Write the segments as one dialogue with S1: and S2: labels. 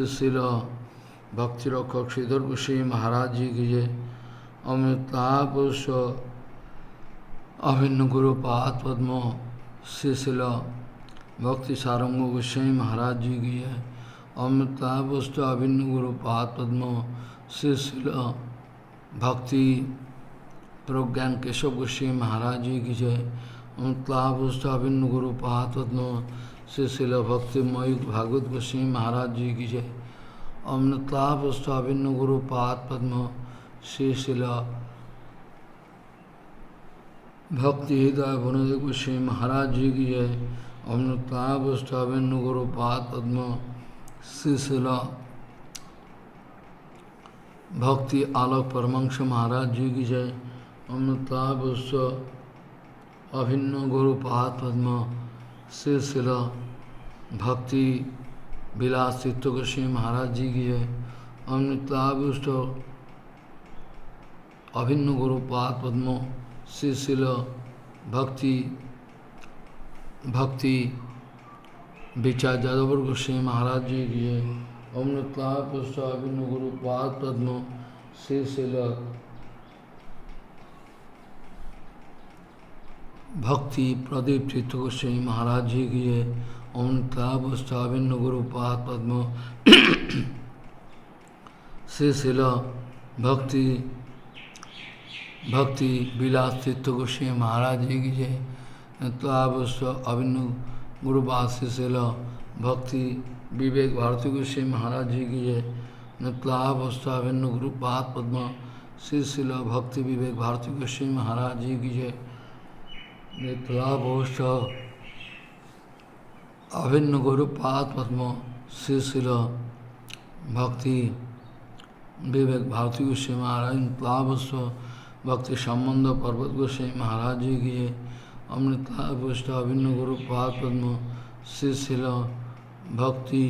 S1: श्रील भक्ति रक्षक श्रीधर गोस्वामी महाराज जी की जय। अमृतापुष अभिन्न गुरु पाद पद्म श्रील भक्ति सारंग गोस्वामी महाराज जी की जय। अमृतापुष अभिन्न गुरु पाद पद्म श्रील भक्ति प्रज्ञान केशव गोस्वामी महाराज जी की जय। अमृतापुष अभिन्न गुरु पाद पद्म श्रील भक्ति मयूख भागवत गोस्वामी महाराज जी की जय। अमृतापुष्ट अभिन्न गुरु पाद पद्म श्रील भक्ति हृदय भुनदेव गोस्वामी महाराज जी की जय। अमृतापुष्ट अभिन्न गुरु पाद पद्म श्रील भक्ति आलोक परमंश महाराज जी की जय। अमृतापुष्ट अभिन्न गुरु पाद पद्म श्रील भक्ति विलास चित्त गोस्वामी महाराज जी की जय। अमृतापुष्ट अभिन्न गुरु पाद पद्म श्रील भक्ति विचार जादवर गोस्वामी महाराज जी की जय। अमृतापुष्ट अभिन्न गुरु पाद पद्म श्रील भक्ति प्रदीप चित्त गोस्वामी महाराज जी की जय। अमृतापुष्ट अभिन्न गुरु पाद पद्म श्रील भक्ति विलास चित्त गोस्वामी महाराज जी की जय। अमृतापुष्ट अभिन्न गुरु पाद श्रील भक्ति विवेक भारती गोस्वामी महाराज जी की जय। अमृतापुष्ट अभिन्न गुरु पाद पद्म श्रील भक्ति विवेक भारती गोस्वामी महाराज जी की जय। नेत्राभूष अभिन्न गुरु पाद पद्म श्रील भक्ति विवेक भारती गोस्वामी महाराज। नेत्राभूष भक्ति संबंध पर्वत गोस्वामी महाराज जी की जय। अमृताभूष अभिन्न गुरु पाद पद्म श्रील भक्ति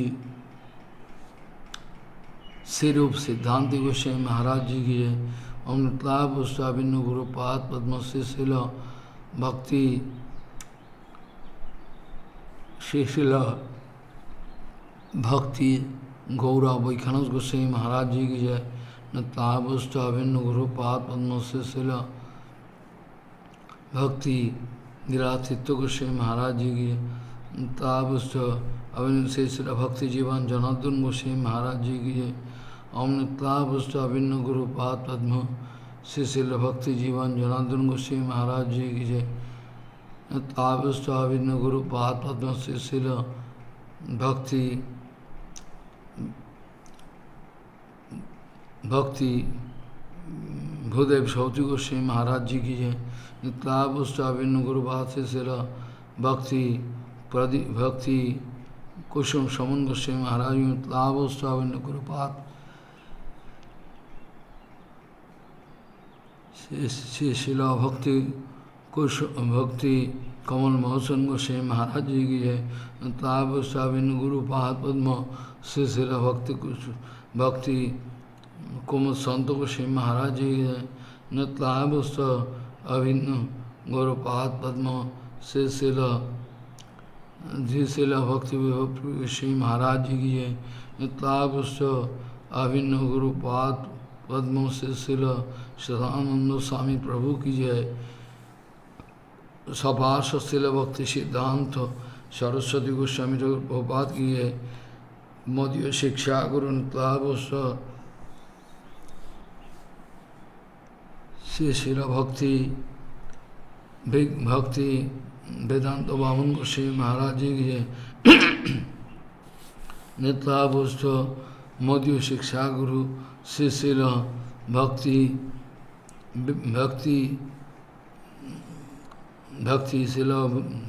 S1: श्रीरूप सिद्धांति गोस्वामी महाराज जी की जय। अमृताभूष अभिन्न गुरु पाद पद्म श्रील भक्ति श्रील भक्ति गौरव वैखानस गोस्वामी महाराज जी की जय। नताभुष्ट अभिन्न गुरु पाद पद्म श्रील भक्ति निराचित्त गोस्वामी महाराज जी की। नताभुष्ट अभिन्न श्रील भक्ति जीवन जनार्दन गोस्वामी महाराज जी की जय। अमृताभुष्ट अभिन्न गुरु पाद पद्म श्रील भक्ति जीवन जनार्दन गोस्वामी महाराज जी की जय। ताभुष्ट अभिन्न गुरु पाद पद्म श्रील भक्ति भूदेव सौती गोस्वामी महाराज जी की जय। ताभुष्ट अभिन्न गुरु पाद श्रील भक्ति कुसुम समन गोस्वामी महाराज जी। ताभुष्ट अभिन्न गुरु पाद श्रील भक्ति कमल मोहसन गोस्वामी महाराज जी की जय। ताभुष्ट अभिन्न गुरु पाद पद्म श्रील भक्ति कुमुद संत गोस्वामी महाराज जी की जय। ताभुष्ट अभिन्न गुरु पाद पद्म श्रील भक्ति गोस्वामी महाराज जी की जय। ताभुष्ट अभिन्न गुरु पाद पद्म श्रील सदानंद स्वामी प्रभु की जय। सपार्श श्रील भक्ति सिद्धांत सरस्वती गोस्वामी प्रभुपाद की जय। मदीय शिक्षा गुरु ताभुष्ट श्रील भक्ति वेदांत बामन गोस्वामी महाराज जी की जय। नेत्राभुष्ट मदीय शिक्षा गुरु श्रील भक्ति श्रील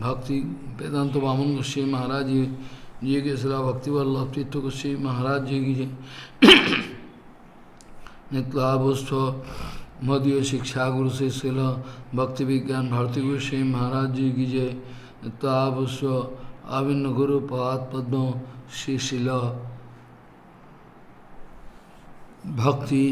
S1: भक्ति वेदांत बामन गोस्वामी महाराज जी के श्रील भक्ति वल्लभ तीर्थ गोस्वामी महाराज जी की जय। नेत्राभुष्ट मदीय शिक्षा गुरु श्रील भक्ति विज्ञान भारती गोस्वामी महाराज जी की जय। नेत्राभुष्ट अभिन्न गुरु पाद पद्म श्रील भक्ति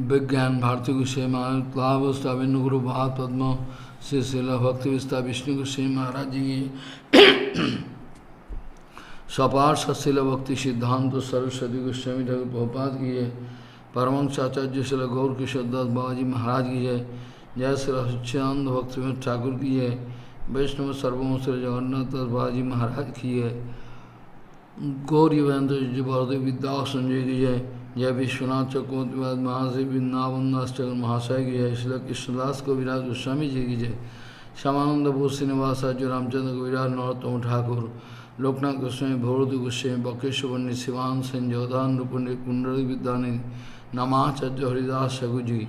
S1: विज्ञान भारती गोस्वामी महाराज। ताभुष्ट अभिन्न गुरु पाद पद्म श्रील भक्ति विस्तार विष्णु गोस्वामी महाराज जी की सपार्श शिल भक्ति सिद्धांत सरस्वती गोस्वामी ठाकुर प्रभुपाद की जय, परमहंस आचार्य शिल गौर किशोर दास बाबाजी महाराज की जय, जय श्री सच्चिदानंद भक्ति ठाकुर की जय, वैष्णव सर्वम श्री जगन्नाथ दास बाबाजी महाराज की जय, गौरी वेंद्र बलदेव विद्या संजय की जय, जय विश्वनाथ चकोतिवाद महादेव वृंदावन दास ठाकुर महाशय की जय, श्री कृष्णदास कविराज गोस्वामी जी की जय, श्यामानंद बोस श्रीनिवासाचार्य रामचंद्र कविराज नरोत्तम ठाकुर, लोकनाथ गोस्वामी भगवती गोस्वामी बकेश्वर शिवान सेन जगदान रूपंडी कुंडली विद्यानी नमाचार्य हरिदास सगु जी।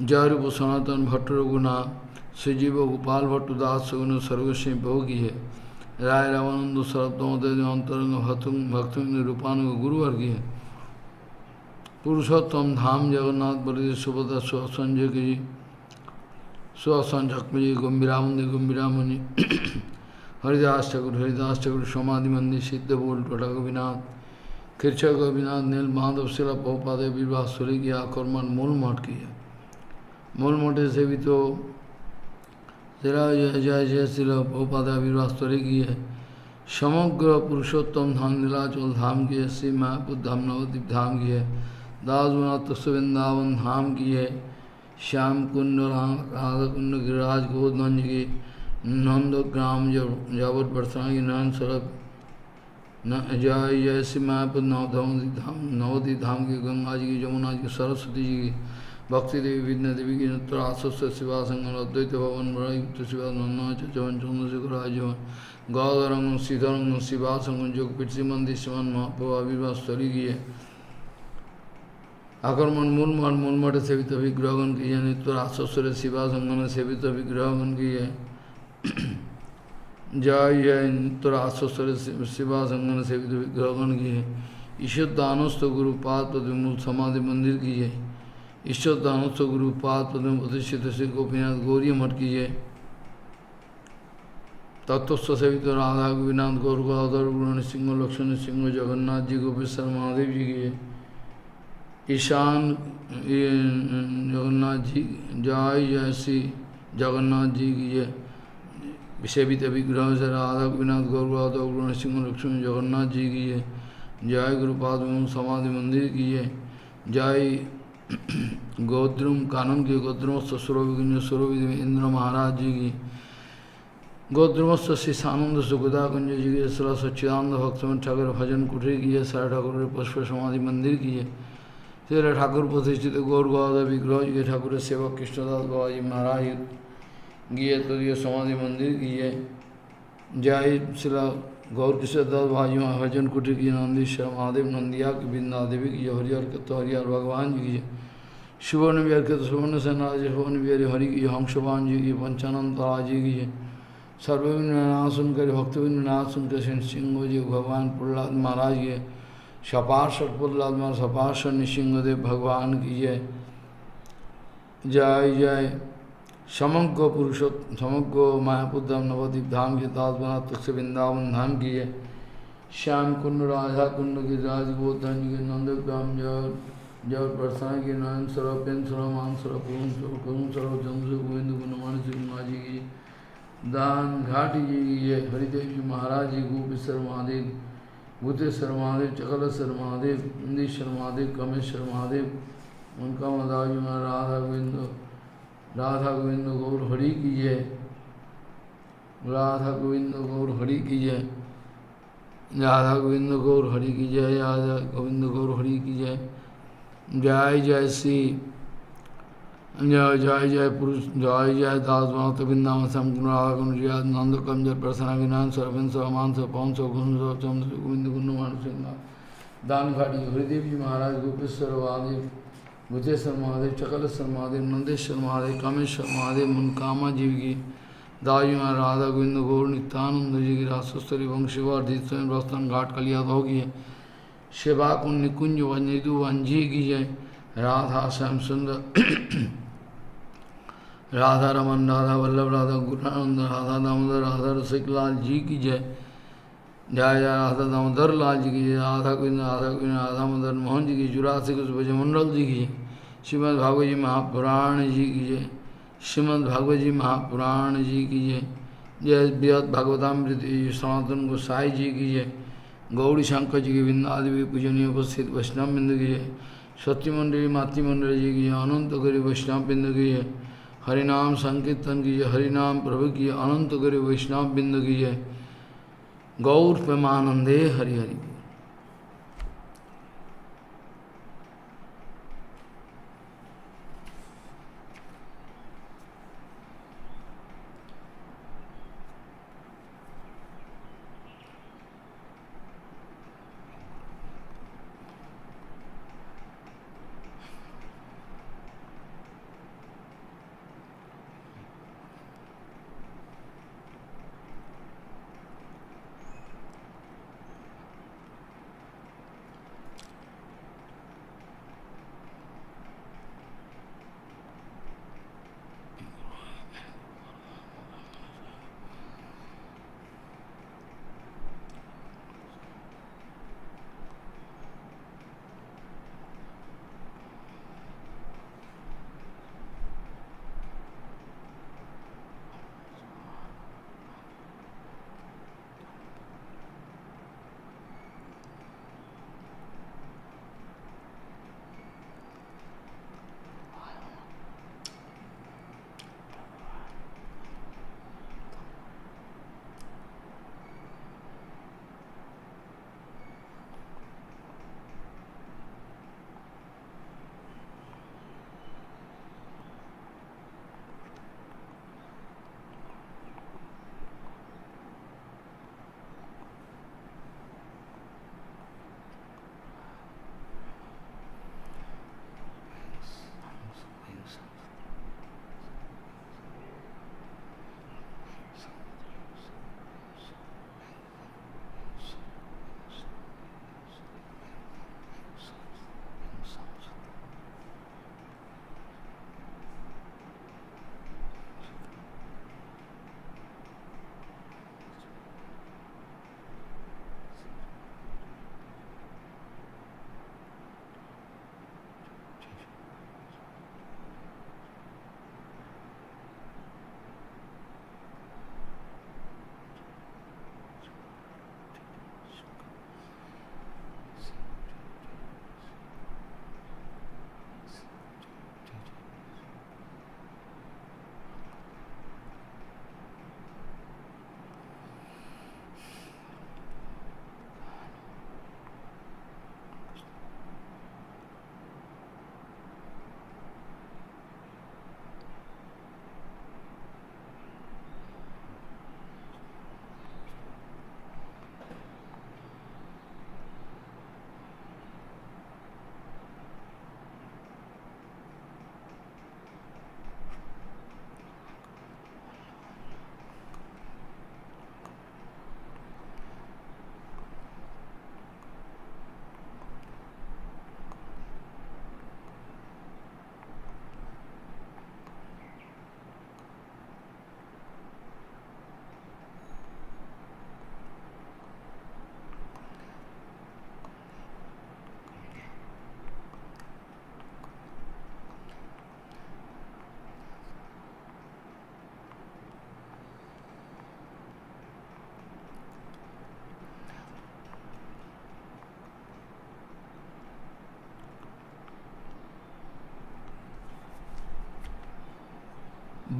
S1: जय रूप सनातन भट्ट रघुनाथ श्रीजीव गोपाल भट्ट दास सगुन सर्वस्वी बहु की है, राय रामानंद शरद अंतरंग भक्तुंग रूपानुग गुरुवर की है, पुरुषोत्तम धाम जगन्नाथ बलदेव सुभद्रा संजय की जी, सुहासन चक्र जी गंभीरामणि हरिदास ठाकुर समाधि मंदिर सिद्ध बोल टोटा गोपीनाथ कृषक गोपीनाथ नील माधव शिला पहुपादे विवाह सुरी की आक्रमण मूल मठ की है, मूल मठे से भी तो जय जय जय शिला पहुपादे विवाह सुरी की है, समग्र पुरुषोत्तम धाम नीलाचल धाम की है, श्री मायापुर धाम नवद्वीप धाम की है, दासनाथ वृंदावन धाम की है, श्याम कुंड राधा कुंड गिरिराज गोधन की नंदग्राम जावत बरसा की नयन सरब जय जय श्री मायापुर नवद्वीप धाम की गंगा जी की जमुना जी की सरस्वती जी की भक्ति देवी विद्या देवी की नत्राश्व शिवा संगम अद्वैत भवन बड़ायुक्त शिवा नन्ना चवन चंद्रशेखर राजवन गौरंग सीधरंग शिवा संगम जोग पिछली मंदिर शिवन महाप्रभा विवाह स्थली की है, आक्रमण मूल मठ सेवित विग्रहगण की है, नित्य आश्वर शिवा संगम सेवित विग्रहगण की है, जय जय नित्य आश्वर शिवा संगम सेवित विग्रहगण की है, ईश्वर दानस्थ गुरुपाद पद्म समाधि मंदिर की है, ईश्वर दानस्थ गुरुपाद पद्म प्रतिष्ठित श्री गोपीनाथ गौरी मठ की है, तत्वस्थ सेवित राधा गोपीनाथ गौर गौर गुरु सिंह लक्ष्मण सिंह जगन्नाथ जी गोपेश्वर महादेव जी की है, ईशान जगन्नाथ जी जय जय श्री जगन्नाथ जी की जय, सेवित विग्रह से राधा गोपीनाथ गौर गुरु सिंह लक्ष्मण जगन्नाथ जी की जय, जय गुरुपाद समाधि मंदिर की जय, जय गौद्रुम कानून की गौद्रुमस्थ स्वरूप इंद्र महाराज जी की, गौद्रुमस्थ श्री सानंद सुखदा कुंज जी की, सला सच्चिदानंद भक्त ठाकुर भजन कुटीर की है, सारा ठाकुर पुष्प समाधि मंदिर की है, तेरा ठाकुर प्रतिष्ठित गौर गौदा विग्रह जी के ठाकुर सेवक कृष्णदास बाबाजी महाराज गिए तो ये समाधि मंदिर की है, जय शिला गौर किशोरदास बाबाजी भजन कुटीर की नंदीश्वर महादेव नंदिया की बिंदा देवी की हरिहर के तो हरिहर भगवान जी की, सुवर्ण विहार के तो सुवर्ण सेनाज सुवर्ण विहारी हरि की हंसवान जी की, पंचानंद राज जी की, सर्वविघ्न नाश सुनकर भक्तविघ्न नाश सुनकर सिंह जी भगवान प्रहलाद महाराज की, सपार्षद प्रहलाद महाराज सपार्षद नृसिंहदेव भगवान की जय, जय जय समग्र पुरुषोत्तम समग्र मायापुर धाम नवद्वीप धाम के दास बना तुझसे वृंदावन धाम की है, श्याम कुंड राधा कुंड की राजगोधन की नंदग्राम जय प्रसाद की नयन स्वरूप पेन स्वरूप मान स्वरूप करुण स्वरूप चंद्र गोविंद गुणमान श्री जी की, दान घाटी जी की है, हरिदेव जी महाराज जी गोपेश्वर महादेव भूतेश्वर महादेव चकलेश्वर महादेव इंदीश्वर महादेव कमेश्वर महादेव उनका मदाजी राधा गोविंद गौर हरि की जय, राधा गोविंद गौर हरि की जय, राधा गोविंद गौर हरि की जय, राधा गोविंद गौर हरि की जय, जय जय श्री जय जय जय पुरुष जय जय दास माता वृंदावन संपूर्ण राधा कुंज जय नंद कंजर प्रसन्न विनान सरवन समान सर पवन सौ गुण सौ चंद्र गोविंद गुण मान सिंह दान घाटी हरिदेव जी महाराज गोपेश्वर महादेव भूतेश्वर महादेव चकलेश्वर महादेव नंदेश्वर महादेव कामेश्वर महादेव मनकामा जी की, दाई राधा गोविंद गौर नित्यानंद जी की राष्ट्रस्तरी वंशीवर्धित स्वयं प्रस्थान घाट कलिया होगी है, सेवा कुंज निकुंज वंजितु वंजी की जय, राधा श्याम सुंदर राधा रमन राधा वल्लभ राधा गुरुनानंद राधा दामोदर राधा रसिकलाल जी की जय, जय जय राधा दामोदर लाल जी की जय, राधा गोविंद राधा मदन मोहन जी की, जुरासी कुछ भजन मंडल जी की जय, श्रीमद् भागवत जी महापुराण जी की जय, श्रीमद् भागवत जी महापुराण जी की जय। जय बृहद भागवतामृत सनातन गोसाई जी की जय। गौरी शंकर जी की बिंदादि पूजनीय उपस्थित वैष्णव बिंदु की जय। सत्य मंडली मातृमंडल जी की जय। अनंत गरी वैष्णव बिंदु की जय। हरिनाम संकीर्तन की जय। हरिनाम प्रभु की अनंत गरी वैष्णव बिंदु की जय। गौर प्रेमानंदे हरि हरि।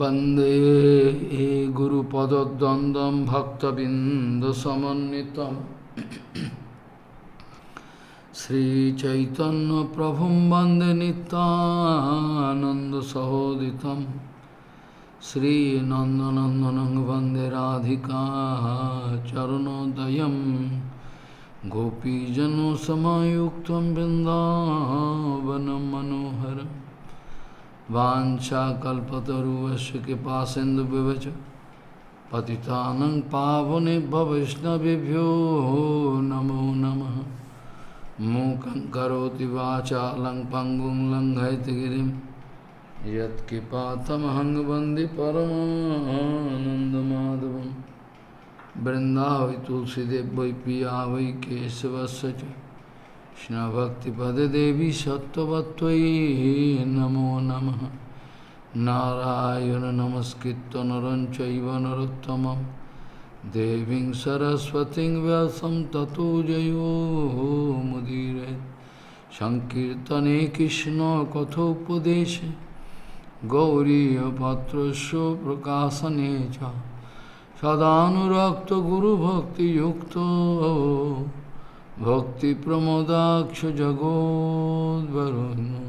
S1: वंदे गुरुपद्वंदम भक्तबिंदसमन्वितम श्रीचैतन्य प्रभुं वंदे नित्यानंदसहोदितं श्रीनंदनंदनं वंदे राधिका चरणोदयं गोपीजनसमायुक्तं बिन्दावनं मनोहरम् वाञ्छाकल्पतरुवस्य कृपासिन्धुभ्यश्च पतितानं पावनेभ्यो वैष्णवेभ्यो नमो नमः। मूकं करोति वाचालं पङ्गुं लङ्घयति गिरिं यत्कृपातमहं वन्दे परमानन्दमाधवं। वृन्दावै तुलसीदेव वै पिया वै केशवस्य च कृष्ण भक्तिपदे देवी सत्त्ववत्त्वयि नमो नमः। Narayana Namaskritta Naram Chaiva Narottamam Deving Saraswating Vyasam Tato Jayo Mudire Sankirtane Krishna Kathopadeshe Gauriya Patrasya Prakasanecha Sadhanurakta Guru Bhakti Yukta Bhakti Pramodaksha Jagod Varuna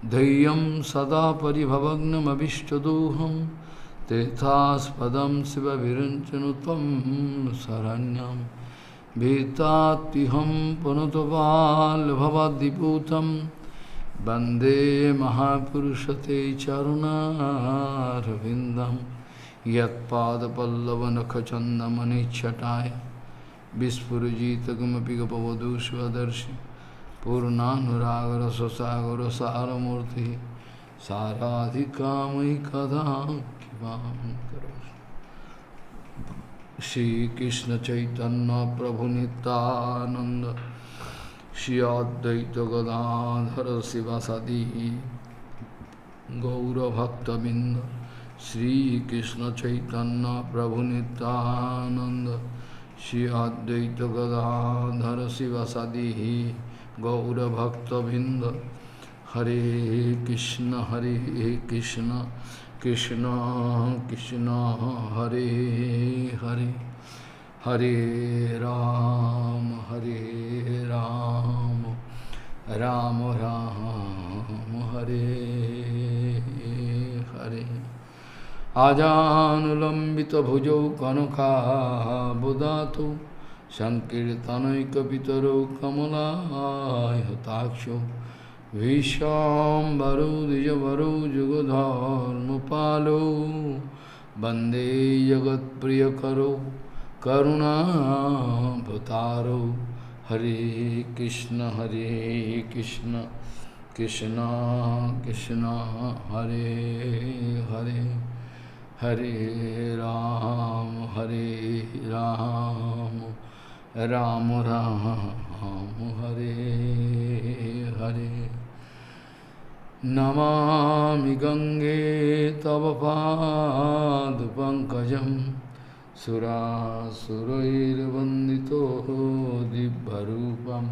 S1: Dhyam Sada Paribhavagnam Abhishtadoham Tethaspadam Siva Viranchanutam Saranyam Bhetatiham Panutaval Bhavadiputam Bande Mahapurushate Charuna Ravindam Yat Pada Pallavanakha Chandamani Chataya Vispurajita Gamapiga Pavadu Svadarshi Purnanuragara Sasagara Saramurti Saradhikamai Kada Kivam Karos Shri Krishna Chaitanya Prabhu Nityananda Shri Advaita Gadadhara Sivasadi Gaura Bhakta Binda Shri Krishna Chaitanya Prabhu Nityananda Shri Advaita Gadadhara Sivasadi Gaura Bhakta Binda Hare Krishna Krishna Krishna Hare Hare Hare Ram Ram Ram Hare Hare Ajanulambita bhujau kanaka budato Sankirtanaika pitaro kamalaya hataksho Vishambaro dijavaro jugadharmapalo Bande jagat priyakaro karuna bhataro Hare Krishna Krishna Krishna Hare Hare Hare Ram Ram Ram Hare Hare Namami Gange Tava Pad Pankajam Sura Surair Vandito Dibharupam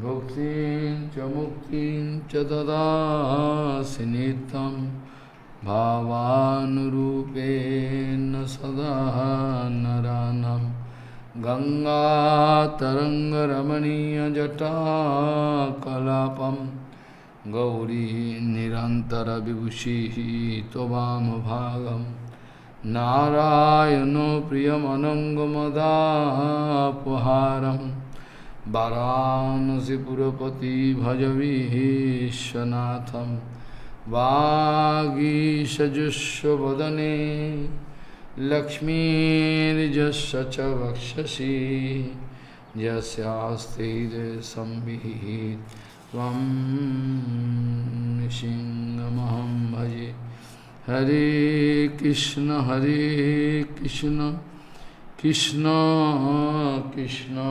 S1: Bhaktin Chamuktin Chadada Sinitam Bhavanurupena Sada Naranam Ganga Taranga Ramaniya Jata Kalapam Gauri Nirantara Vibhushi Tobam Bhagam Narayano Priyamanangamada Puharam Varanasi Purapati Bhajavi Shanatham Vāgīša Jusha Vadane Lakshmi Jasya Vakshasi Jasyaste Sambhit Tvam Nishingamaham Bhaje Hare Krishna Krishna Krishna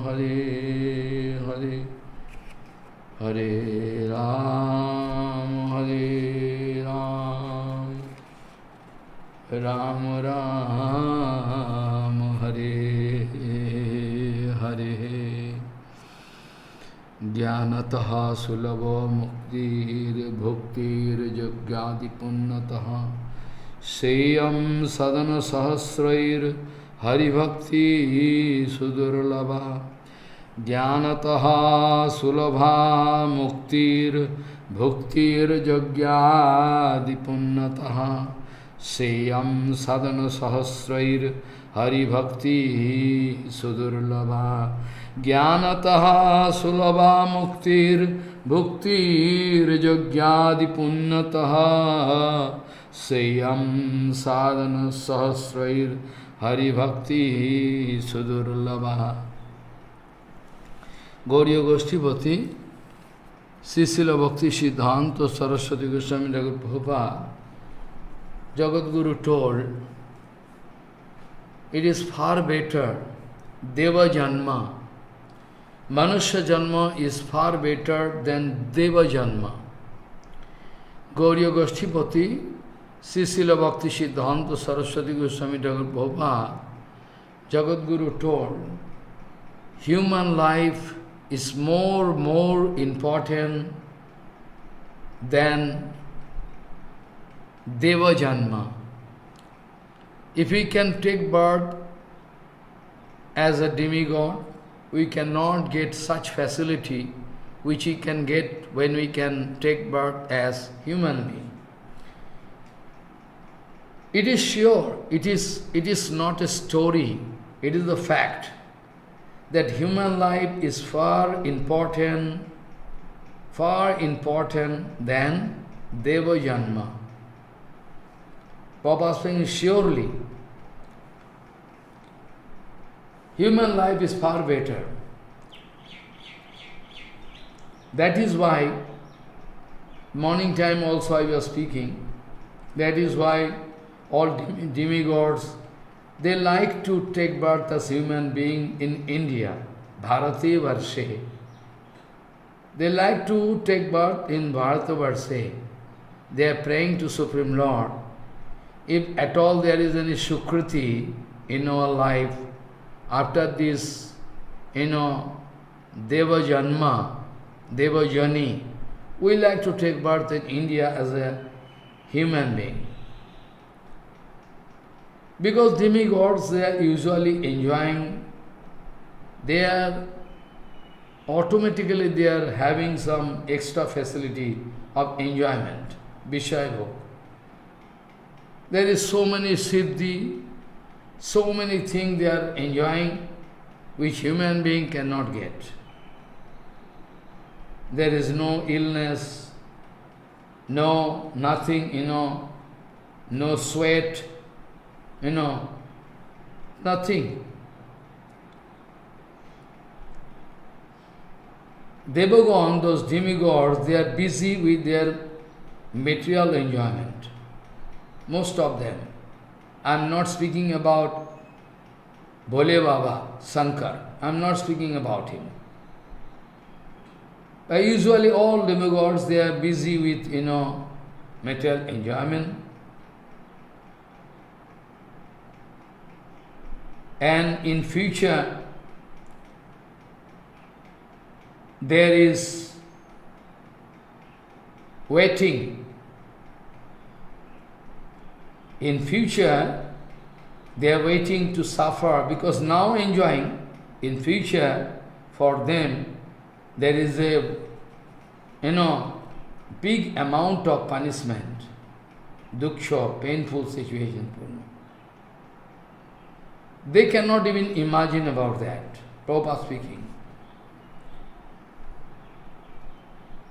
S1: Hare Hare Hare Ram Ram Ram Hare Hare Jnanataha sulabha muktir bhuktir jagyadi punnataha Seyam sadana sahasrair hari bhakti sudurlabha Jnanataha sulabha muktir bhuktir jagyadi punnataha Seyam sadana sahasrair hari bhakti sudurlabha Jnanataha sulabha muktir bhuktir jagyadi punnataha Seyam sadana sahasrair hari bhakti sudurlabha Gauriya Goshtipati Srila Bhakti Siddhanta Saraswati Goswami Thakur Prabhupada Jagadguru told, it is far better Deva Janma. Manusya Janma is far better than Deva Janma. Gauriya Goshtipati, Srila Bhakti Siddhanta Saraswati Goswami Thakur Prabhupada, Jagadguru told, human life is more important than Deva Janma. If we can take birth as a demigod, we cannot get such facility which we can get when we can take birth as human being. It is sure, it is not a story, it is a fact that human life is far important than Deva Janma. Prabhupada saying surely, human life is far better. That is why, morning time also I was speaking, that is why all demigods, they like to take birth as human being in India, Bharati Varshe. They like to take birth in Bharata Varshe. They are praying to Supreme Lord. If at all there is any Sukriti in our life, after this, Deva Janma, Deva Jani, we like to take birth in India as a human being. Because demigods, they are usually enjoying, they are automatically they are having some extra facility of enjoyment, Vishaya. There is so many siddhi, so many things they are enjoying, which human being cannot get. There is no illness, no nothing, no sweat, nothing. Devagon, those demigods, they are busy with their material enjoyment. Most of them. I am not speaking about Bhole Baba, Shankar. I am not speaking about him. Usually all demigods, they are busy with, material enjoyment. And in future, there is waiting. In future, they are waiting to suffer because now enjoying. In future, for them, there is a, big amount of punishment, duksha, painful situation. They cannot even imagine about that. Prabhupada speaking.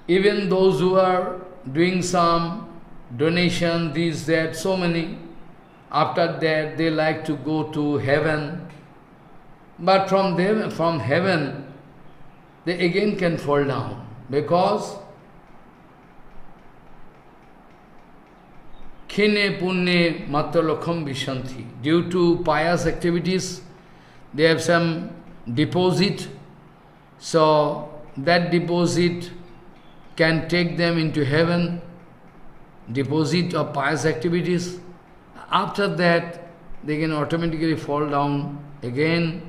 S1: Even those who are doing some donation, this, that, so many, after that they like to go to heaven. But from heaven, they again can fall down. Because Khine punne matralokham vishanti. Due to pious activities, they have some deposit. So that deposit can take them into heaven. Deposit of pious activities. After that, they can automatically fall down again.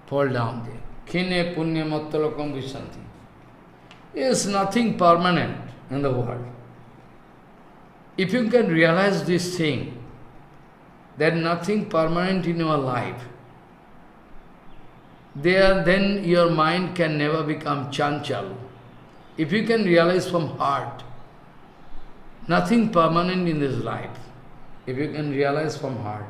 S1: Fall down there. Khine punne matralokham vishanti. There is nothing permanent in the world. If you can realize this thing, that nothing permanent in your life, then your mind can never become chanchal. If you can realize from heart, nothing permanent in this life, if you can realize from heart,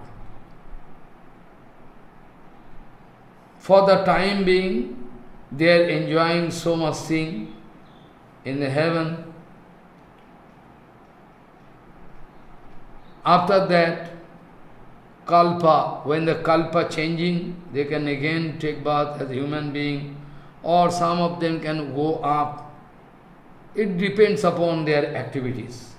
S1: for the time being, they are enjoying so much thing in the heaven. After that, kalpa, when the kalpa changing, they can again take birth as a human being, or some of them can go up. It depends upon their activities.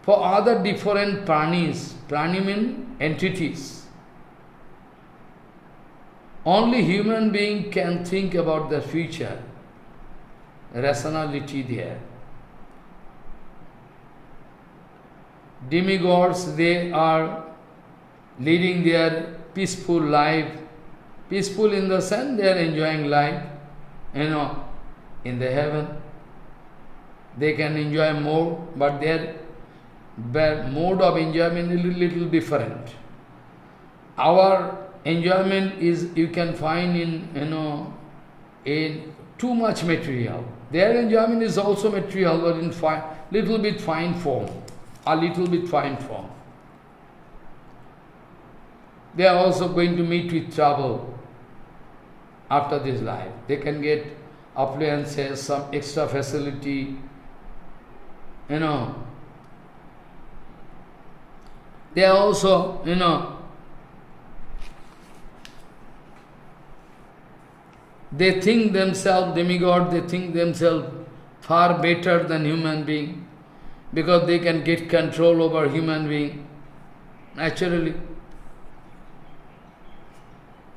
S1: For other different pranis, prani mean entities, only human being can think about the future. rationality there. Demigods, they are leading their peaceful life. Peaceful in the sense they are enjoying life, in the heaven. They can enjoy more, but their mode of enjoyment is a little different. Our enjoyment is, you can find in too much material. Their enjoyment is also material, but in little bit fine form. A little bit fine form. They are also going to meet with trouble after this life. They can get appliances, some extra facility, They are also, they think themselves, demigod, they think themselves far better than human being, because they can get control over human being, naturally.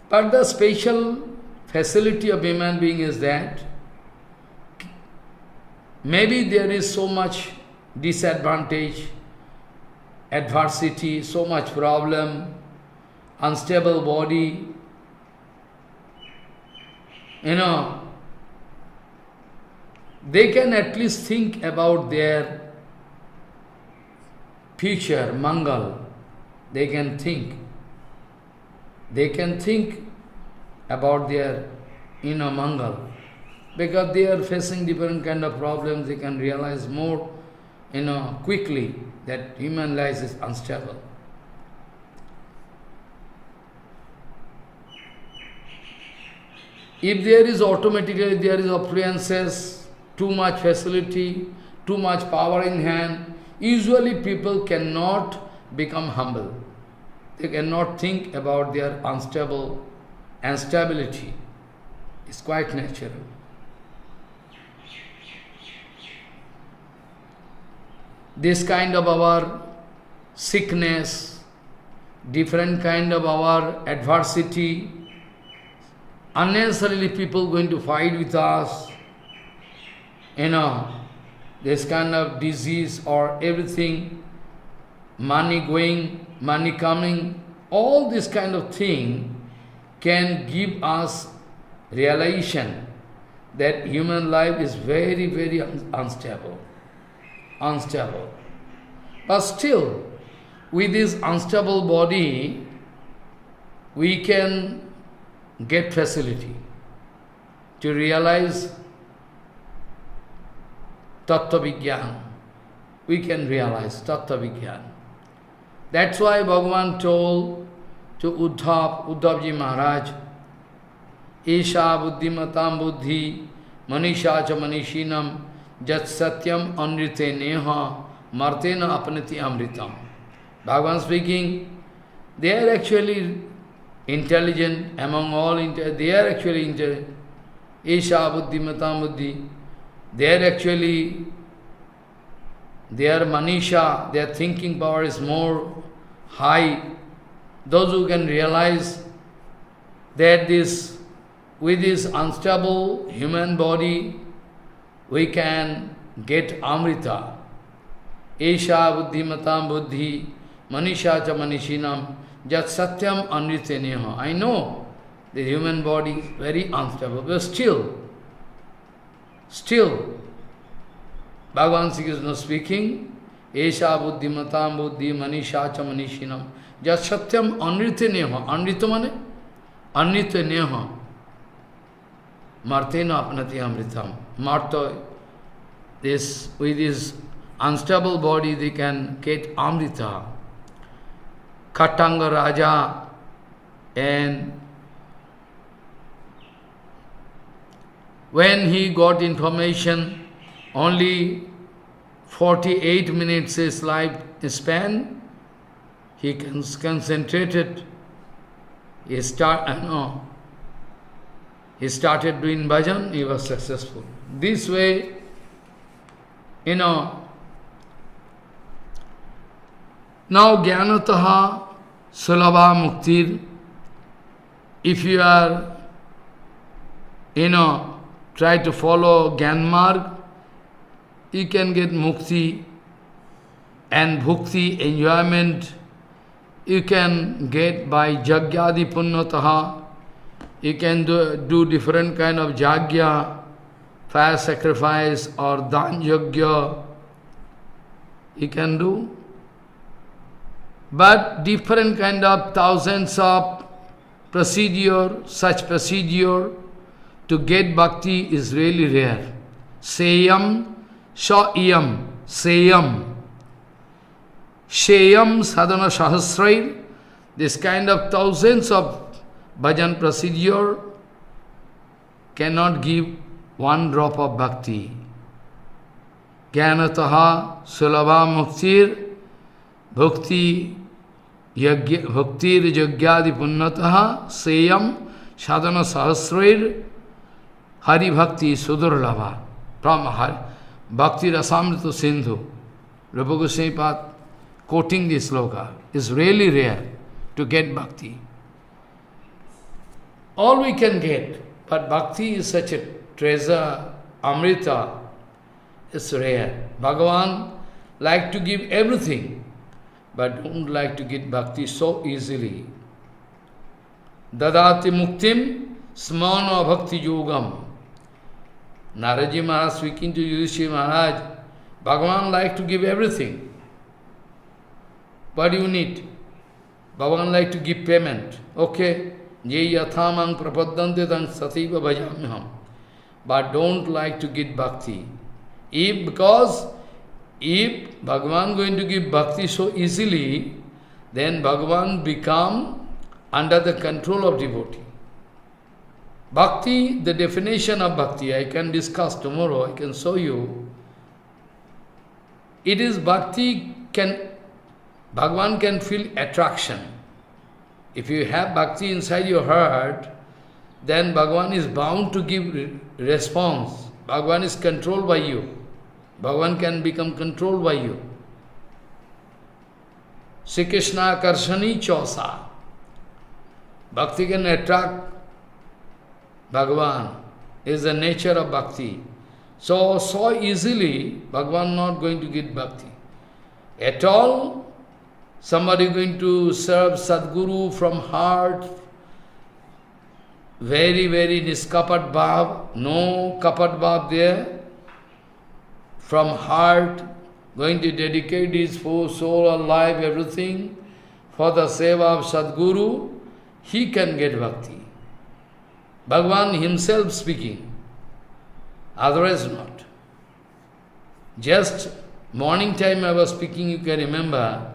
S1: But the special facility of human being is that maybe there is so much disadvantage, adversity, so much problem, unstable body, they can at least think about their future, Mangal. They can think. They can think about their Mangal. Because they are facing different kind of problems, they can realize more, quickly that human life is unstable. If there is automatically, there is appliances, too much facility, too much power in hand, usually people cannot become humble. They cannot think about their instability. It's quite natural. This kind of our sickness, different kind of our adversity, unnecessarily people going to fight with us, this kind of disease or everything, money going, money coming, all this kind of thing can give us realization that human life is very, very unstable. But still, with this unstable body, we can get facility to realize Tattva Vigyan. We can realize Tattva Vigyan. That's why Bhagavan told to Uddhavji Maharaj, Isha buddhimatam buddhi, manisha cha manishinam, jat satyam amrite neha, martena apnati amritam. Bhagavan speaking, they are actually intelligent, among all, they are actually intelligent. Isha buddhimatam buddhi, they are actually, their manisha, their thinking power is more high. Those who can realize that with this unstable human body, we can get Amrita. Esha buddhimatam buddhi, manisha cha manishinam, jat satyam anrite neha. I know the human body is very unstable, but still, Bhagavan Sri Krishna speaking, Esha buddhimatam buddhi, manisha cha manishinam, jat satyam anrite neha. Anrita mane? Anrite neha. Martena apnati amritam. Marta, with this unstable body, they can get Amrita. Khatanga Raja, and when he got information, only 48 minutes his life span, he concentrated, he started doing bhajan, he was successful. This way, now jnanataha sulabha muktir, if you are, try to follow Gyanmarg, you can get mukti and bhukti, enjoyment. You can get by jagyadi punyataha. You can do different kind of jagya, fire sacrifice or dan yagya. You can do. But different kind of thousands of procedure, such procedure to get bhakti is really rare. Seyam, sha'iyam, seyam. Sheyam sadhana sahasrair, this kind of thousands of bhajan procedure cannot give one drop of bhakti. Jnanataha sulabha muktir bhakti bhaktir jagyadi punnataha seyam sadhana sahasrair hari bhakti sudurlabha. From Bhakti Rasamrita Sindhu, Rupa Goswami Pad quoting this sloka, is really rare to get bhakti. All we can get, but bhakti is such a treasure, amrita, it's rare. Bhagavan like to give everything, but don't like to get bhakti so easily. Dadati muktim smana bhakti yogam. Naraji Maharaj speaking to Yudhishthira Maharaj, Bhagavan like to give everything. What do you need? Bhagavan like to give payment. Okay, ye yathamang prapaddante tang sativa bhajamyam. But don't like to give bhakti. Because if Bhagavan going to give bhakti so easily, then Bhagavan become under the control of devotee. Bhakti, the definition of bhakti, I can discuss tomorrow, I can show you. It is bhakti Bhagavan can feel attraction. If you have bhakti inside your heart, then Bhagavan is bound to give response. Bhagavan is controlled by you. Bhagavan can become controlled by you. Sri Krishna karshani chosa. Bhakti can attract Bhagavan, is the nature of bhakti. So easily, Bhagavan not going to get bhakti. At all, somebody going to serve Sadguru from heart, very, very niskapat bhav, no kapat bhav there, from heart, going to dedicate his whole soul or life, everything, for the seva of Sadguru, he can get bhakti. Bhagavan himself speaking, otherwise not. Just morning time I was speaking, you can remember,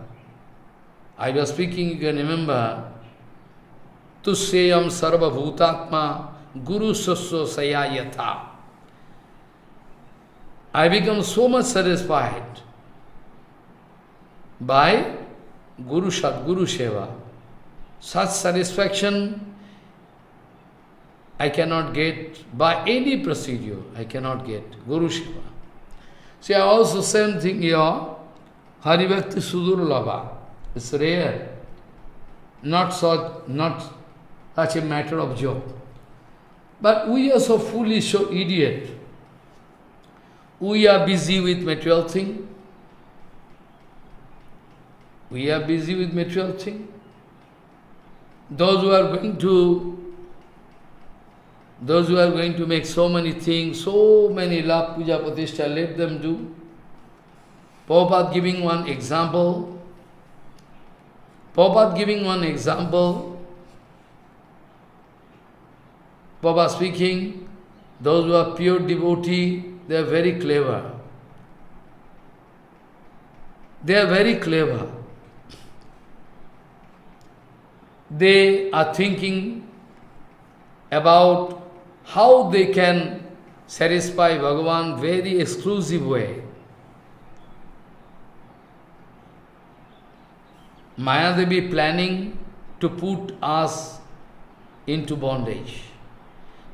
S1: Tusyayam sarva bhutatma guru sasya sayayatha. I become so much satisfied by Guru Sadguru Seva. Such satisfaction I cannot get by any procedure. I cannot get Guru Seva. See, also same thing here. Haribhakti Sudurlabha. It's rare. Not such a matter of joke. But we are so foolish, so idiot. We are busy with material thing. We are busy with material thing. Those who are going to make so many things, so many love, puja, pratishtha, let them do. Prabhupada giving one example. Prabhupada speaking, those who are pure devotee, they are very clever. They are very clever. They are thinking about how they can satisfy Bhagavan very exclusive way. Mayadevi planning to put us into bondage.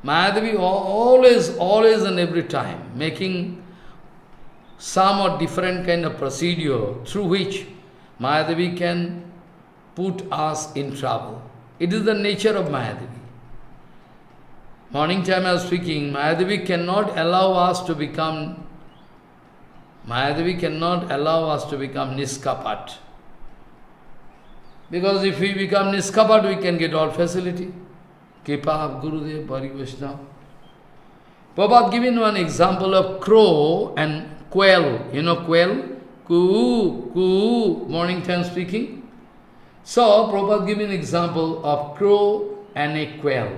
S1: Mayadevi always and every time making some or different kind of procedure through which Mayadevi can put us in trouble. It is the nature of Mayadevi. morning time I was speaking, Mayadevi cannot allow us to become niskapat. Because if we become niskapat, we can get all facility. Kripa of Gurudev, Bari Vaishnava. Prabhupada given one example of crow and quail. You know quail? Coo, coo, morning time speaking. So, Prabhupada given example of crow and a quail.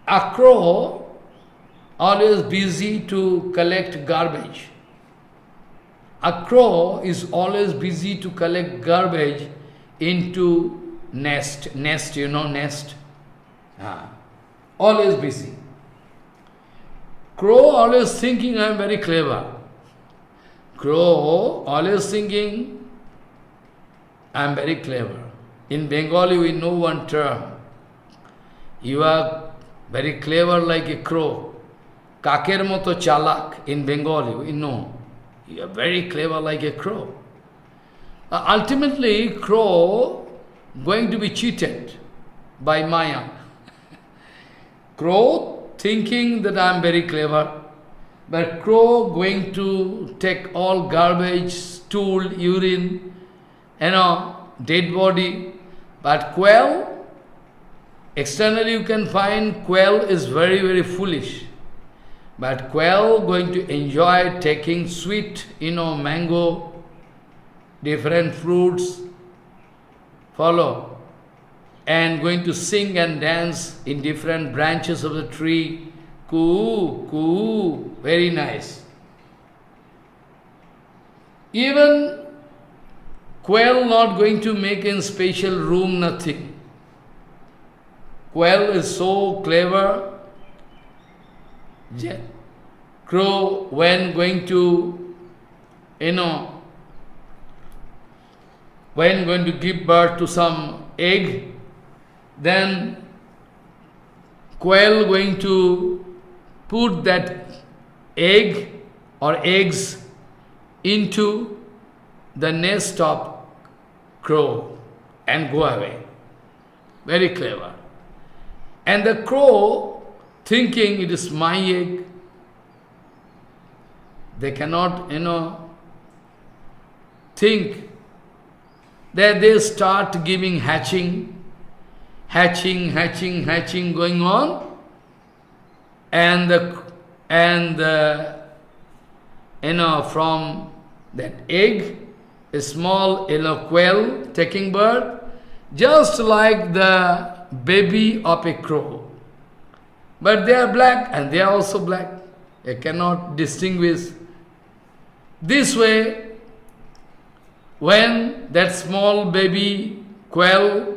S1: A crow always busy to collect garbage. A crow is always busy to collect garbage into nest. Nest, you know nest? Always busy. Crow always thinking I am very clever. Crow always thinking I am very clever. In Bengali we know one term. You are very clever like a crow. Kaker moto chalak in Bengali, we know. You are very clever like a crow. Ultimately, crow going to be cheated by Maya. Crow thinking that I am very clever, but crow going to take all garbage, stool, urine, dead body. But quail, externally you can find quail is very, very foolish. But quail going to enjoy taking sweet, mango, different fruits, follow, and going to sing and dance in different branches of the tree. Coo, coo, very nice. Even quail not going to make in special room, nothing. Quail is so clever. Crow, when going to, when going to give birth to some egg, then quail going to put that egg or eggs into the nest of crow and go away. Very clever. And the crow thinking it is my egg, they cannot, think that they start giving hatching going on, and from that egg, a small quail taking birth, just like the baby of a crow. But they are black and they are also black. You cannot distinguish. This way, when that small baby quail,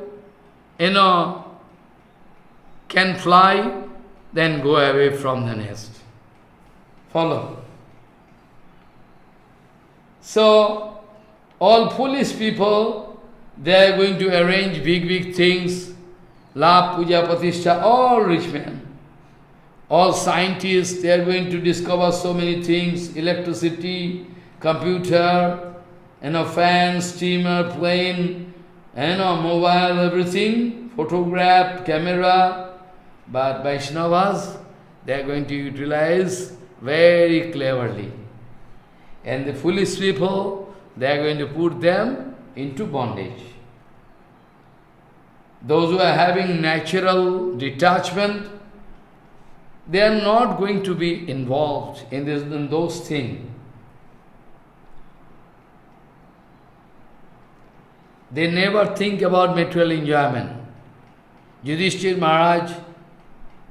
S1: can fly, then go away from the nest. Follow. So, all foolish people, they are going to arrange big things, La Puja Patishtha, all rich men. All scientists, they are going to discover so many things, electricity, computer, fan, steamer, plane, mobile, everything, photograph, camera. But Vaishnavas, they are going to utilize very cleverly. And the foolish people, they are going to put them into bondage. Those who are having natural detachment, they are not going to be involved in those things. They never think about material enjoyment. Yudhishthir Maharaj,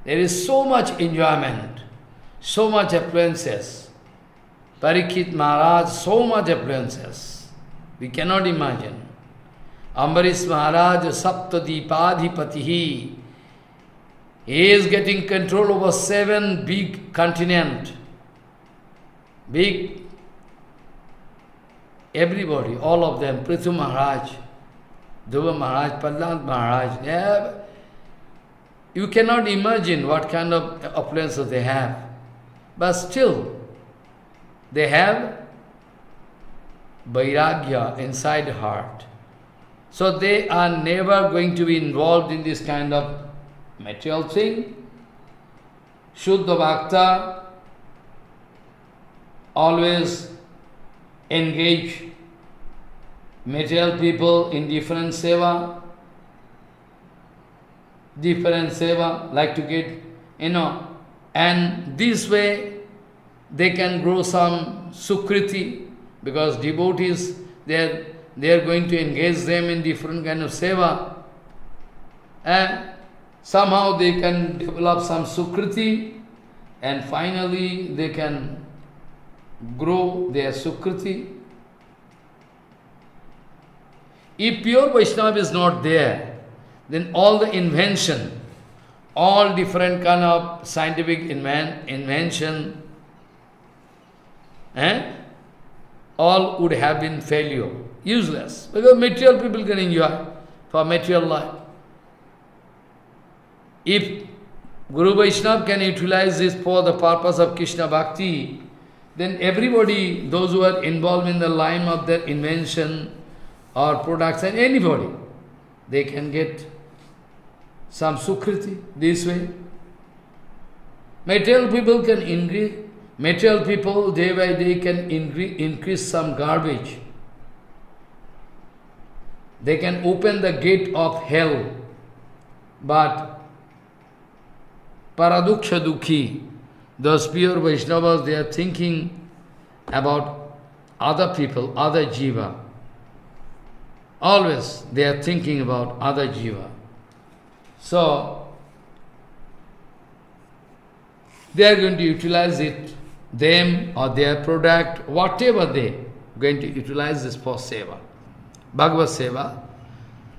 S1: there is so much enjoyment, so much appliances. Parikshit Maharaj, so much appliances. We cannot imagine. Ambarish Maharaj, Saptadipadhipatihi, he is getting control over 7 big continents. Big, everybody, all of them, Prithu Maharaj, Dhruva Maharaj, Prahlad Maharaj, you cannot imagine what kind of appliances they have. But still, they have vairagya inside the heart. So they are never going to be involved in this kind of material thing. Shuddha Bhakta always engage material people in different seva, like to get, and this way they can grow some sukriti, because devotees, they are going to engage them in different kind of seva, and somehow they can develop some sukriti, and finally they can grow their sukriti. If pure Vaishnava is not there, then all the invention, all different kind of scientific invention, all would have been failure, useless, because material people can enjoy for material life. If Guru Vaishnava can utilize this for the purpose of Krishna Bhakti, then everybody, those who are involved in the line of their invention or products, and anybody, they can get some sukriti this way. Material people can increase, material people day by day can increase some garbage. They can open the gate of hell, but paraduksha dukhi, those pure Vaishnavas, they are thinking about other people, other jiva. Always they are thinking about other jiva. So, they are going to utilize it, them or their product, whatever they are going to utilize this for seva, Bhagavad seva.